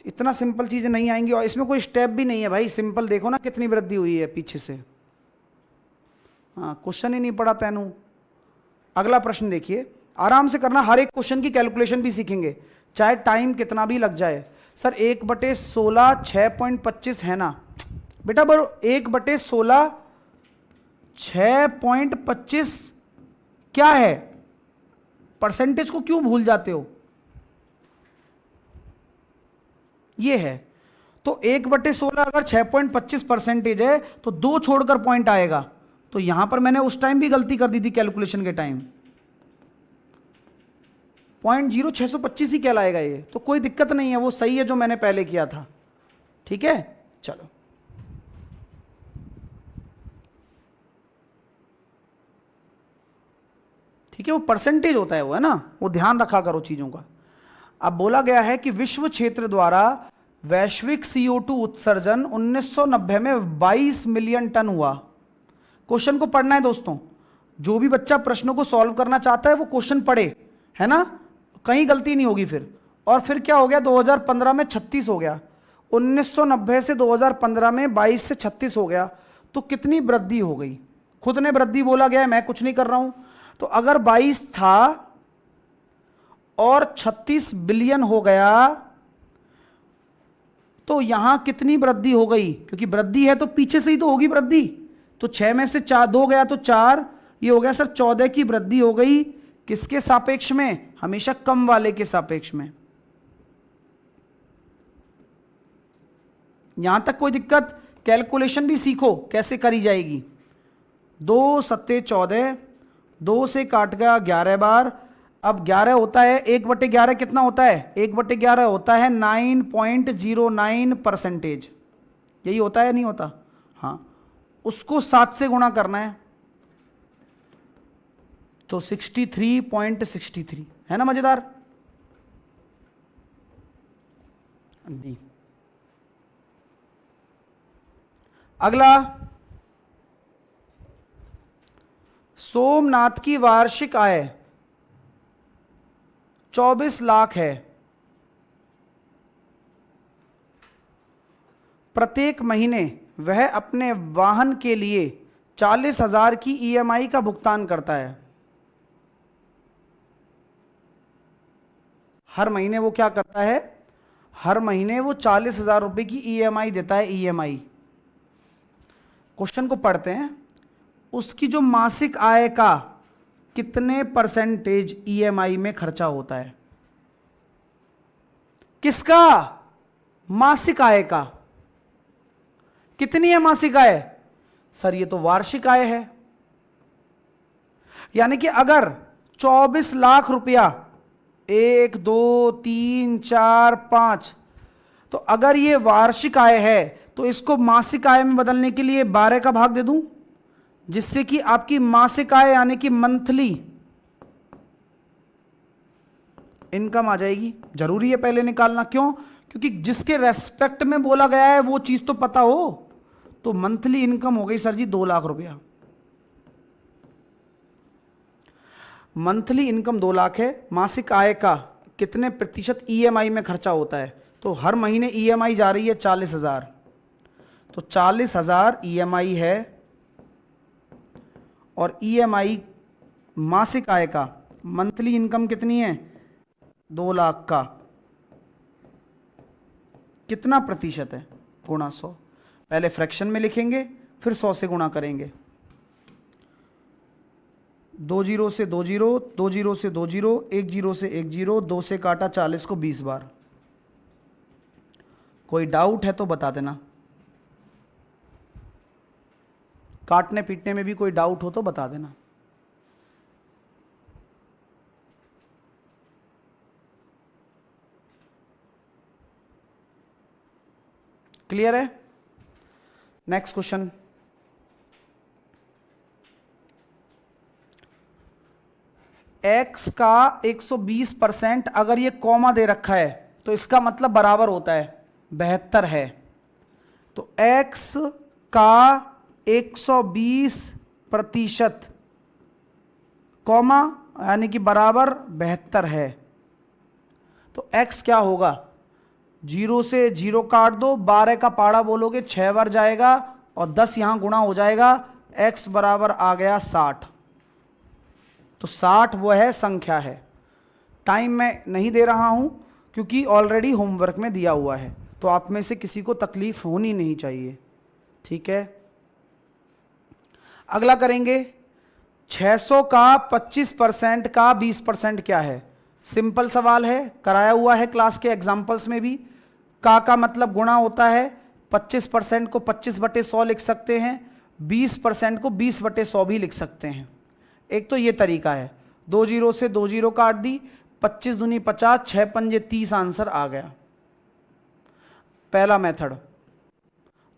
इतना सिंपल चीजें नहीं आएंगी, और इसमें कोई स्टेप भी नहीं है भाई। सिंपल देखो ना कितनी वृद्धि हुई है पीछे से। हाँ, क्वेश्चन ही नहीं पढ़ा तैनू। अगला प्रश्न देखिए, आराम से करना, हर एक क्वेश्चन की कैलकुलेशन भी सीखेंगे, चाहे टाइम कितना भी लग जाए। सर 1/16 6.25 है ना बेटा? बरो 1/16 6.25 क्या है? परसेंटेज को क्यों भूल जाते हो? ये है। तो 1/16 अगर 6.25% है तो 2 छोड़कर पॉइंट आएगा। तो यहां पर मैंने उस टाइम भी गलती कर दी थी कैलकुलेशन के टाइम। 0.0625 ही कहलाएगा ये, तो कोई दिक्कत नहीं है, वो सही है जो मैंने पहले किया था। ठीक है, चलो। ठीक है, वो परसेंटेज होता है वो, है ना, वो ध्यान रखा करो चीजों का। अब बोला गया है कि विश्व क्षेत्र द्वारा वैश्विक CO2 उत्सर्जन 1990 में 22 मिलियन टन हुआ। क्वेश्चन को पढ़ना है दोस्तों। जो भी बच्चा प्रश्नों को सॉल्व करना चाहता है वो क्वेश्चन पढ़े, है ना, कहीं गलती नहीं होगी फिर। और फिर क्या हो गया? 2015 में 36 हो गया, 1990 से 2015 में 22 से 36 हो गया। तो कितनी वृद्धि हो गई? खुद ने वृद्धि बोला गया है, मैं कुछ नहीं कर रहा हूं। तो अगर 22 था और 36 बिलियन हो गया तो यहां कितनी वृद्धि हो गई? क्योंकि वृद्धि है तो पीछे से ही तो होगी वृद्धि। तो 6 में से 4 2 गया तो 4, ये हो गया सर 14 की वृद्धि हो गई। किसके सापेक्ष में? हमेशा कम वाले के सापेक्ष में। यहां तक कोई दिक्कत? कैलकुलेशन भी सीखो कैसे करी जाएगी। 2 सत्ते 14, 2 से काट गया 11 बार। अब 11 होता है 1/11 कितना होता है? 1/11 होता है 9.09%। यही होता है, नहीं होता? हाँ, उसको 7 से गुणा करना है तो 63.63, है ना मजेदार? जी। अगला, सोमनाथ की वार्षिक आय 24 लाख है। प्रत्येक महीने वह अपने वाहन के लिए 40,000 की EMI का भुगतान करता है। हर महीने वो क्या करता है? हर महीने वो 40,000 रुपए की EMI देता है। EMI, क्वेश्चन को पढ़ते हैं। उसकी जो मासिक आय का कितने परसेंटेज EMI में खर्चा होता है? किसका? मासिक आय का। कितनी है मासिक आय? सर ये तो वार्षिक आय है। यानी कि अगर 24 लाख रुपया, 1 2 3 4 5, तो अगर ये वार्षिक आय है तो इसको मासिक आय में बदलने के लिए 12 का भाग दे दूं, जिससे कि आपकी मासिक आय यानी कि मंथली इनकम आ जाएगी। जरूरी है पहले निकालना, क्यों? क्योंकि जिसके रेस्पेक्ट में बोला गया है वो चीज तो पता हो। तो मंथली इनकम हो गई सर जी 2 लाख रुपया। मंथली इनकम 2 लाख है। मासिक आय का कितने प्रतिशत EMI में खर्चा होता है? तो हर महीने EMI जा रही है 40,000, तो 40,000 EMI है। और EMI मासिक आय का, मंथली इनकम कितनी है? 2 लाख का कितना प्रतिशत है? गुणा 100। पहले फ्रैक्शन में लिखेंगे फिर 100 से गुणा करेंगे। 2 जीरो से 2 जीरो, 2 जीरो से 2 जीरो, 1 जीरो से 1 जीरो, 2 से काटा 40 को 20 बार। कोई डाउट है तो बता देना। काटने पीटने में भी कोई डाउट हो तो बता देना। क्लियर है? Next question. x का 120% अगर ये कॉमा दे रखा है तो इसका मतलब बराबर होता है 72 है। तो x का 120% कॉमा यानी कि बराबर 72 है। तो x क्या होगा, 0 से 0 काट दो, 12 का पाड़ा बोलोगे 6 बार जाएगा और 10 यहां गुणा हो जाएगा, x बराबर आ गया 60। तो 60 वो है संख्या है। टाइम मैं नहीं दे रहा हूं क्योंकि ऑलरेडी होमवर्क में दिया हुआ है, तो आप में से किसी को तकलीफ होनी नहीं चाहिए, ठीक है। अगला करेंगे 600 का 25% का 20% क्या है। सिंपल सवाल है, कराया हुआ है क्लास के एग्जाम्पल्स में भी। का मतलब गुणा होता है, 25% को 25/100 लिख सकते हैं, 20% को 20/100 भी लिख सकते हैं। एक तो ये तरीका है, 2 जीरो से 2 जीरो काट दी, 25 दूनी 50, 6 पंजे 30 आंसर आ गया, पहला मेथड।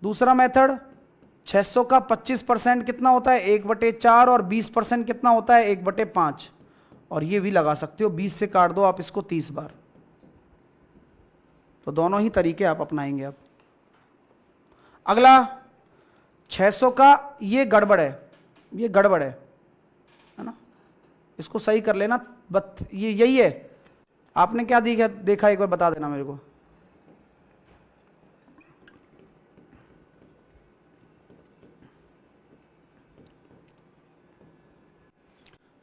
दूसरा मेथड 600 का 25% कितना होता है 1/4 और 20% कितना होता है 1/5, और ये भी लगा सकते हो, 20 से काट दो आप इसको 30 बार। तो दोनों ही तरीके आप अपनाएंगे। अब अगला 600 का, ये गड़बड़ है, ये गड़बड़ है ना, इसको सही कर लेना। ये यही है, आपने क्या देखा एक बार बता देना मेरे को।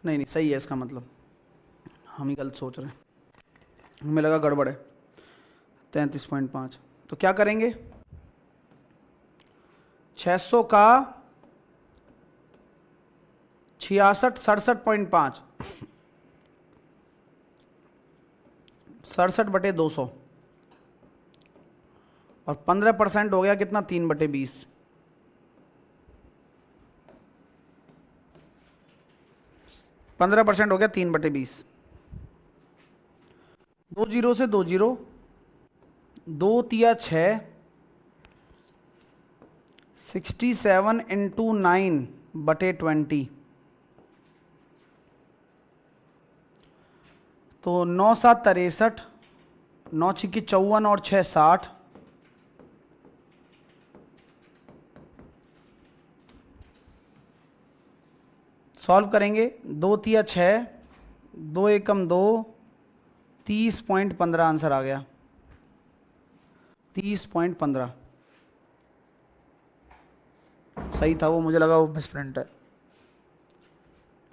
नहीं नहीं सही है, इसका मतलब हम ही गलत सोच रहे हैं, हमें लगा गड़बड़ है। 33.5। तो क्या करेंगे, 600 का 66, 67.5, 67/200 और 15% हो गया कितना 3/20। 15% हो गया 3/20। 2 जीरो से 2 जीरो, 2 तिया 6, 67 इंटू 9/20, तो 9 7 63, 9 छिकी 54 और 6 60, सॉल्व करेंगे। 2 तिया 6, 2 एकम 2, 30.15 आंसर आ गया, 30.15 सही था वो, मुझे लगा वो मिसप्रिंट है।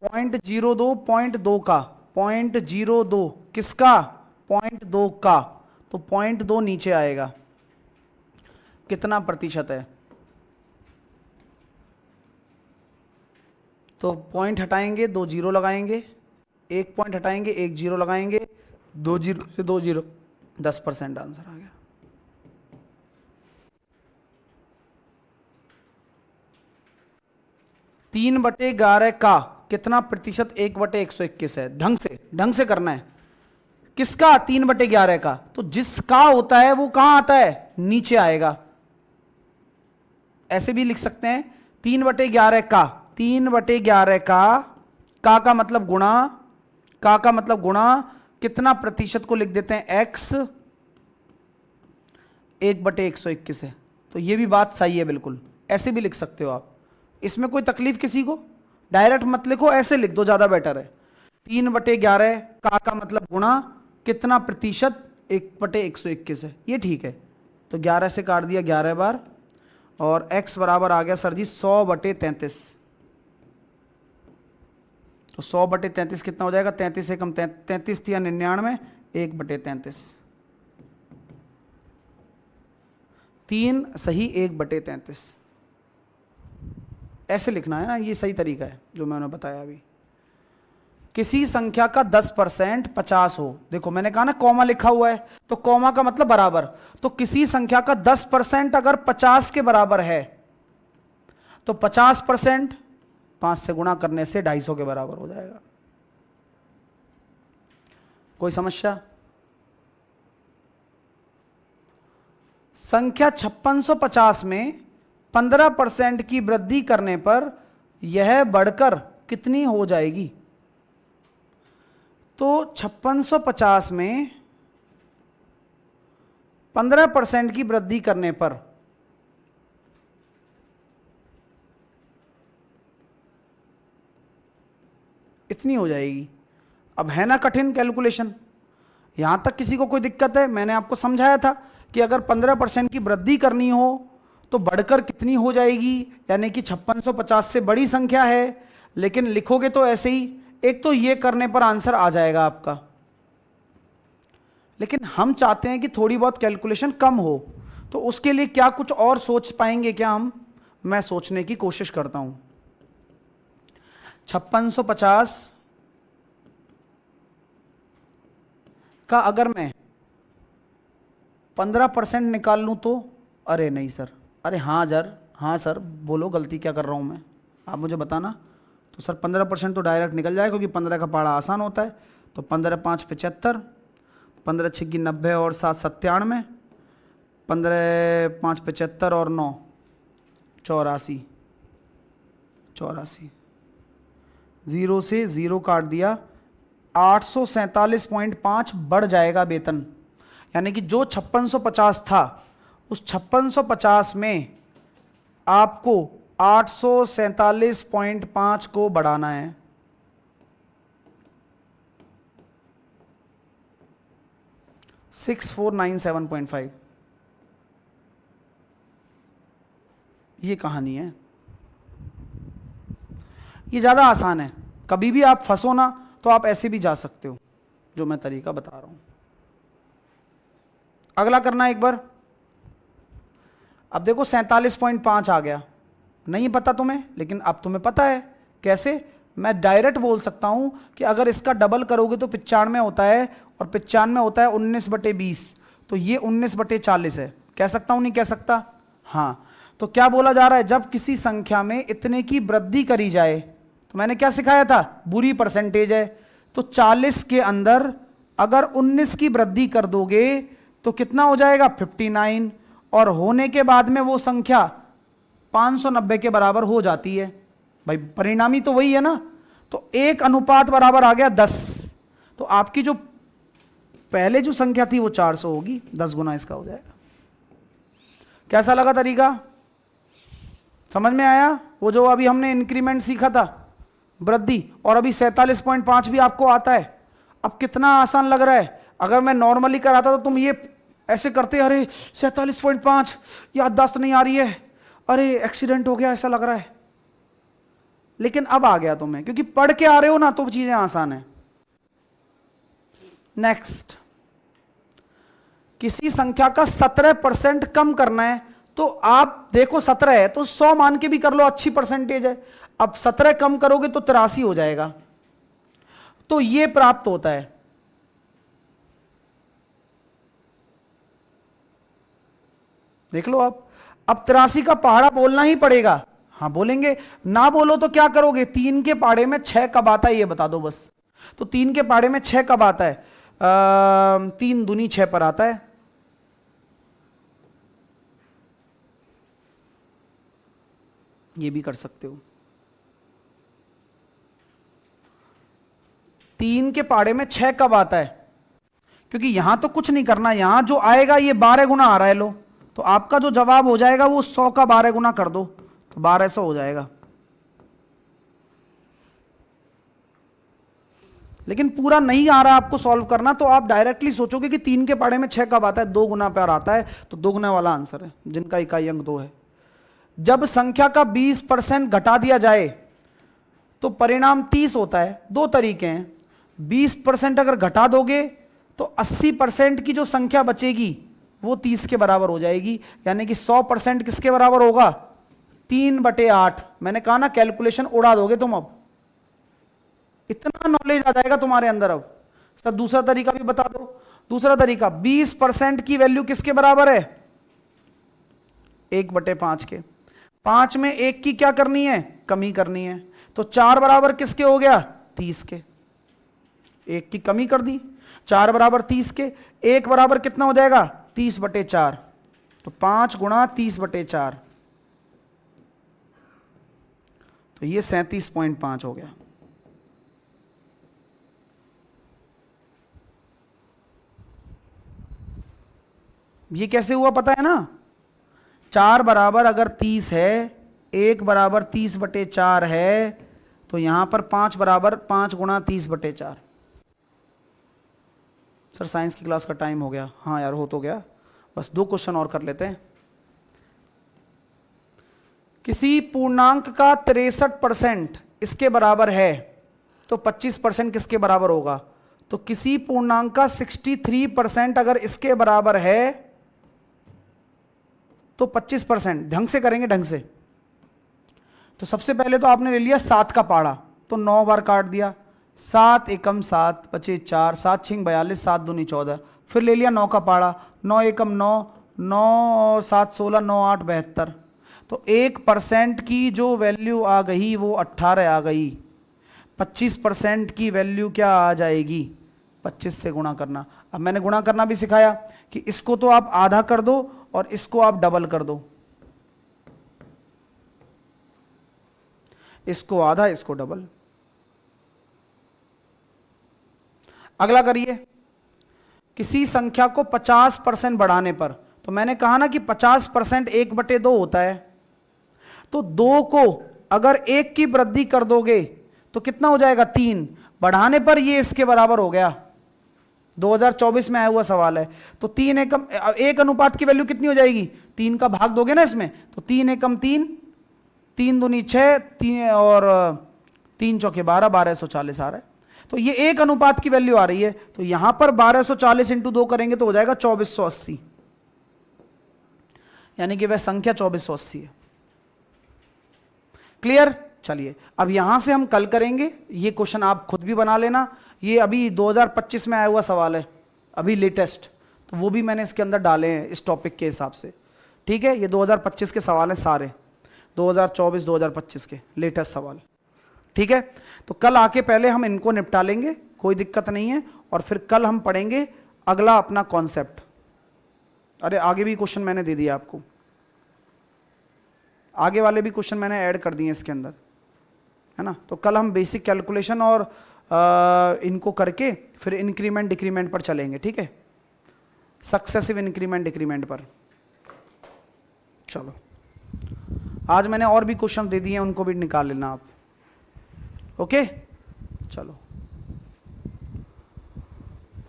0.02, 0.2 का 0.02 किसका 0.2 का, तो 0.2 नीचे आएगा, कितना प्रतिशत है, तो पॉइंट हटाएंगे 2 जीरो लगाएंगे, 1 पॉइंट हटाएंगे 1 जीरो लगाएंगे, 2 जीरो से 2 जीरो, 10% आंसर आ गया। तीन बटे 11 का कितना प्रतिशत 1/121 है। ढंग से करना है। किसका 3/11 का, तो जिसका होता है वो कहां आता है, नीचे आएगा। ऐसे भी लिख सकते हैं 3/11 का, 3/11 का मतलब गुणा, का मतलब गुणा कितना प्रतिशत को लिख देते हैं x, 1/121 है। तो ये भी बात सही है बिल्कुल, ऐसे भी लिख सकते हो आप, इसमें कोई तकलीफ किसी को, डायरेक्ट मत लिखो, ऐसे लिख दो ज्यादा बेटर है। 3/11 का मतलब गुणा कितना प्रतिशत 1/121 है, ये ठीक है। तो 11 से काट दिया 11 बार और x बराबर आ गया सर जी 100/33। तो 100/33 कितना हो जाएगा, 33 से कम 33 या 99, 1/33, 3 सही 1/33। ऐसे लिखना है ना, ये सही तरीका है जो मैंने बताया अभी। किसी संख्या का 10% 50 हो, देखो मैंने कहा ना कॉमा लिखा हुआ है, तो कॉमा का मतलब बराबर, तो किसी संख्या का 10% अगर 50 के बराबर है तो 50% 5 से गुणा करने से 250 के बराबर हो जाएगा। कोई समस्या? संख्या 5650 में 15% की वृद्धि करने पर यह बढ़कर कितनी हो जाएगी। तो 5650 में 15% की वृद्धि करने पर इतनी हो जाएगी। अब है ना कठिन कैलकुलेशन, यहां तक किसी को कोई दिक्कत है? मैंने आपको समझाया था कि अगर 15% की वृद्धि करनी हो तो बढ़कर कितनी हो जाएगी, यानी कि 5650 से बड़ी संख्या है, लेकिन लिखोगे तो ऐसे ही। एक तो ये करने पर आंसर आ जाएगा आपका, लेकिन हम चाहते हैं कि थोड़ी बहुत कैलकुलेशन कम हो, तो उसके लिए क्या कुछ और सोच पाएंगे क्या हम? मैं सोचने की कोशिश करता हूं। 5650 का अगर मैं 15% निकाल लूं तो, अरे नहीं सर, अरे हाँ सर बोलो गलती क्या कर रहा हूं मैं, आप मुझे बताना। तो सर 15% तो डायरेक्ट निकल जाएगा, क्योंकि 15 का पहाड़ा आसान होता है। तो 15 5 75, 15 6 90 और 7 97, 15 5 75 और 9 84, 84, जीरो से जीरो काट दिया, 847.5 बढ़ जाएगा वेतन। यानी कि जो 5650 था, उस 5650 में आपको 847.5 को बढ़ाना है। $6497.5, ये कहानी है। ये ज़्यादा आसान है, कभी भी आप फंसो ना तो आप ऐसे भी जा सकते हो, जो मैं तरीका बता रहा हूं। अगला करना एक बार। अब देखो 47.5 आ गया, नहीं पता तुम्हें, लेकिन अब तुम्हें पता है कैसे। मैं डायरेक्ट बोल सकता हूं कि अगर इसका डबल करोगे तो 95 होता है, और 95 होता है 19/20, तो ये 19/40 है। कह सकता हूं नहीं कह सकता? हाँ। तो क्या बोला जा रहा है, जब किसी संख्या में इतने की वृद्धि करी जाए, तो मैंने क्या सिखाया था, बुरी परसेंटेज है। तो 40 के अंदर अगर 19 की वृद्धि कर दोगे तो कितना हो जाएगा, 59, और होने के बाद में वो संख्या 590 के बराबर हो जाती है। भाई परिणामी तो वही है ना, तो 1 अनुपात बराबर आ गया 10। तो आपकी जो पहले जो संख्या थी वो 400 होगी, 10 गुना इसका हो जाएगा। कैसा लगा तरीका, समझ में आया? वो जो अभी हमने इंक्रीमेंट सीखा था, वृद्धि, और अभी 47.5 भी आपको आता है। अब कितना आसान लग रहा है। अगर मैं नॉर्मली कराता तो तुम ये ऐसे करते, अरे 47.5 याददाश्त नहीं आ रही है, अरे एक्सीडेंट हो गया ऐसा लग रहा है। लेकिन अब आ गया तुम्हें, क्योंकि पढ़ के आ रहे हो ना, तो चीजें आसान है। नेक्स्ट, किसी संख्या का 17% कम करना है, तो आप देखो 17 है तो 100 मान के भी कर लो, अच्छी परसेंटेज है। अब 17 कम करोगे तो 83 हो जाएगा, तो ये प्राप्त होता है। देख लो आप, अब 83 का पहाड़ा बोलना ही पड़ेगा। हाँ बोलेंगे, ना बोलो तो क्या करोगे, 3 के पहाड़े में 6 कब आता है ये बता दो बस। तो 3 के पहाड़े में 6 कब आता है, 3 दूनी 6 पर आता है। ये भी कर सकते हो। 3 के पहाड़े में 6 कब आता है, क्योंकि यहां तो कुछ नहीं करना, यहां जो आएगा ये 12 गुना आ रहा है। लो, तो आपका जो जवाब हो जाएगा वो 100 का 12 गुना कर दो, तो 1200 हो जाएगा। लेकिन पूरा नहीं आ रहा आपको सॉल्व करना, तो आप डायरेक्टली सोचोगे कि 3 के पहाड़े में 6 कब आता है, 2 गुना पर आता है, तो 2 गुना वाला आंसर है, जिनका इकाई अंक 2 है। जब संख्या का 20% घटा दिया जाए तो परिणाम 30 होता है। 2 तरीके हैं, 20% अगर घटा दोगे तो 80% की जो संख्या बचेगी वो 30 के बराबर हो जाएगी, यानी कि 100% किसके बराबर होगा, 3/8। मैंने कहा ना, कैलकुलेशन उड़ा दोगे तुम। अब इतना नॉलेज आ जाएगा तुम्हारे अंदर। अब सर दूसरा तरीका भी बता दो। दूसरा तरीका, 20% की वैल्यू किसके बराबर है, 1/5 के। 5 में 1 की क्या करनी है, कमी करनी है, तो 4 बराबर किसके हो गया, 30 के। 1 की कमी कर दी, 4 बराबर 30 के, 1 बराबर कितना हो जाएगा, 30/4, तो 5 गुणा 30/4, तो ये 37.5 हो गया। ये कैसे हुआ पता है ना, 4 बराबर अगर 30 है, 1 बराबर 30/4 है, तो यहां पर 5 बराबर 5 गुणा 30/4। सर साइंस की क्लास का टाइम हो गया। हाँ यार हो तो गया, बस 2 क्वेश्चन और कर लेते हैं। किसी पूर्णांक का 63% इसके बराबर है तो 25% किसके बराबर होगा? तो किसी पूर्णांक का 63% अगर इसके बराबर है तो 25%, ढंग से करेंगे ढंग से। तो सबसे पहले तो आपने ले लिया 7 का पाड़ा, तो 9 बार काट दिया, 7 एकम 7 बचे 4, 7 छिंग 42, 7 दूनी 14। फिर ले लिया 9 का पाड़ा, 9 एकम 9, 9 और 7 16, 9 8 72। तो 1% की जो वैल्यू आ गई वो 18 आ गई। 25% की वैल्यू क्या आ जाएगी? 25 से गुणा करना। अब मैंने गुणा करना भी सिखाया कि इसको तो आप आधा कर दो और इसको आप डबल कर दो, इसको आधा इसको डबल। अगला करिए, किसी संख्या को 50% बढ़ाने पर, तो मैंने कहा ना कि 50% 1/2 होता है, तो 2 को अगर 1 की वृद्धि कर दोगे तो कितना हो जाएगा? 3। बढ़ाने पर ये इसके बराबर हो गया। 2024 में आया हुआ सवाल है। तो 3 एकम 1 अनुपात की वैल्यू कितनी हो जाएगी? 3 का भाग दोगे ना इसमें, तो 3 एकम 3, 3 दूनी 6, 3 और 3 चौके 12, 1240 आ रहा है। तो ये 1 अनुपात की वैल्यू आ रही है, तो यहां पर 1240 इंटू 2 करेंगे तो हो जाएगा 2480, यानी कि वह संख्या 2480 है। क्लियर? चलिए अब यहां से हम कल करेंगे। ये क्वेश्चन आप खुद भी बना लेना, ये अभी 2025 में आया हुआ सवाल है, अभी लेटेस्ट, तो वो भी मैंने इसके अंदर डाले हैं इस टॉपिक के हिसाब से। ठीक है, ये 2025 के सवाल हैं सारे, 2024 2025 के लेटेस्ट सवाल। ठीक है, तो कल आके पहले हम इनको निपटा लेंगे, कोई दिक्कत नहीं है, और फिर कल हम पढ़ेंगे अगला अपना कॉन्सेप्ट। अरे आगे भी क्वेश्चन मैंने दे दिया आपको, आगे वाले भी क्वेश्चन मैंने ऐड कर दिए इसके अंदर, है ना। तो कल हम बेसिक कैलकुलेशन और इनको करके फिर इंक्रीमेंट डिक्रीमेंट पर चलेंगे। ठीक है, सक्सेसिव इंक्रीमेंट डिक्रीमेंट पर। चलो आज मैंने और भी क्वेश्चन दे दिए हैं, उनको भी निकाल लेना आप। ओके चलो,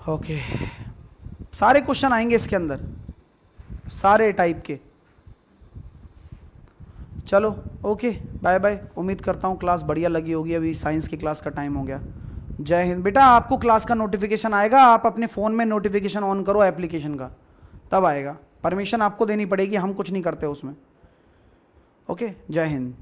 ओके सारे क्वेश्चन आएंगे इसके अंदर, सारे टाइप के। चलो ओके, बाय बाय। उम्मीद करता हूँ क्लास बढ़िया लगी होगी। अभी साइंस की क्लास का टाइम हो गया। जय हिंद। बेटा आपको क्लास का नोटिफिकेशन आएगा, आप अपने फ़ोन में नोटिफिकेशन ऑन करो एप्लीकेशन का, तब आएगा। परमिशन आपको देनी पड़ेगी, हम कुछ नहीं करते उसमें। ओके, जय हिंद।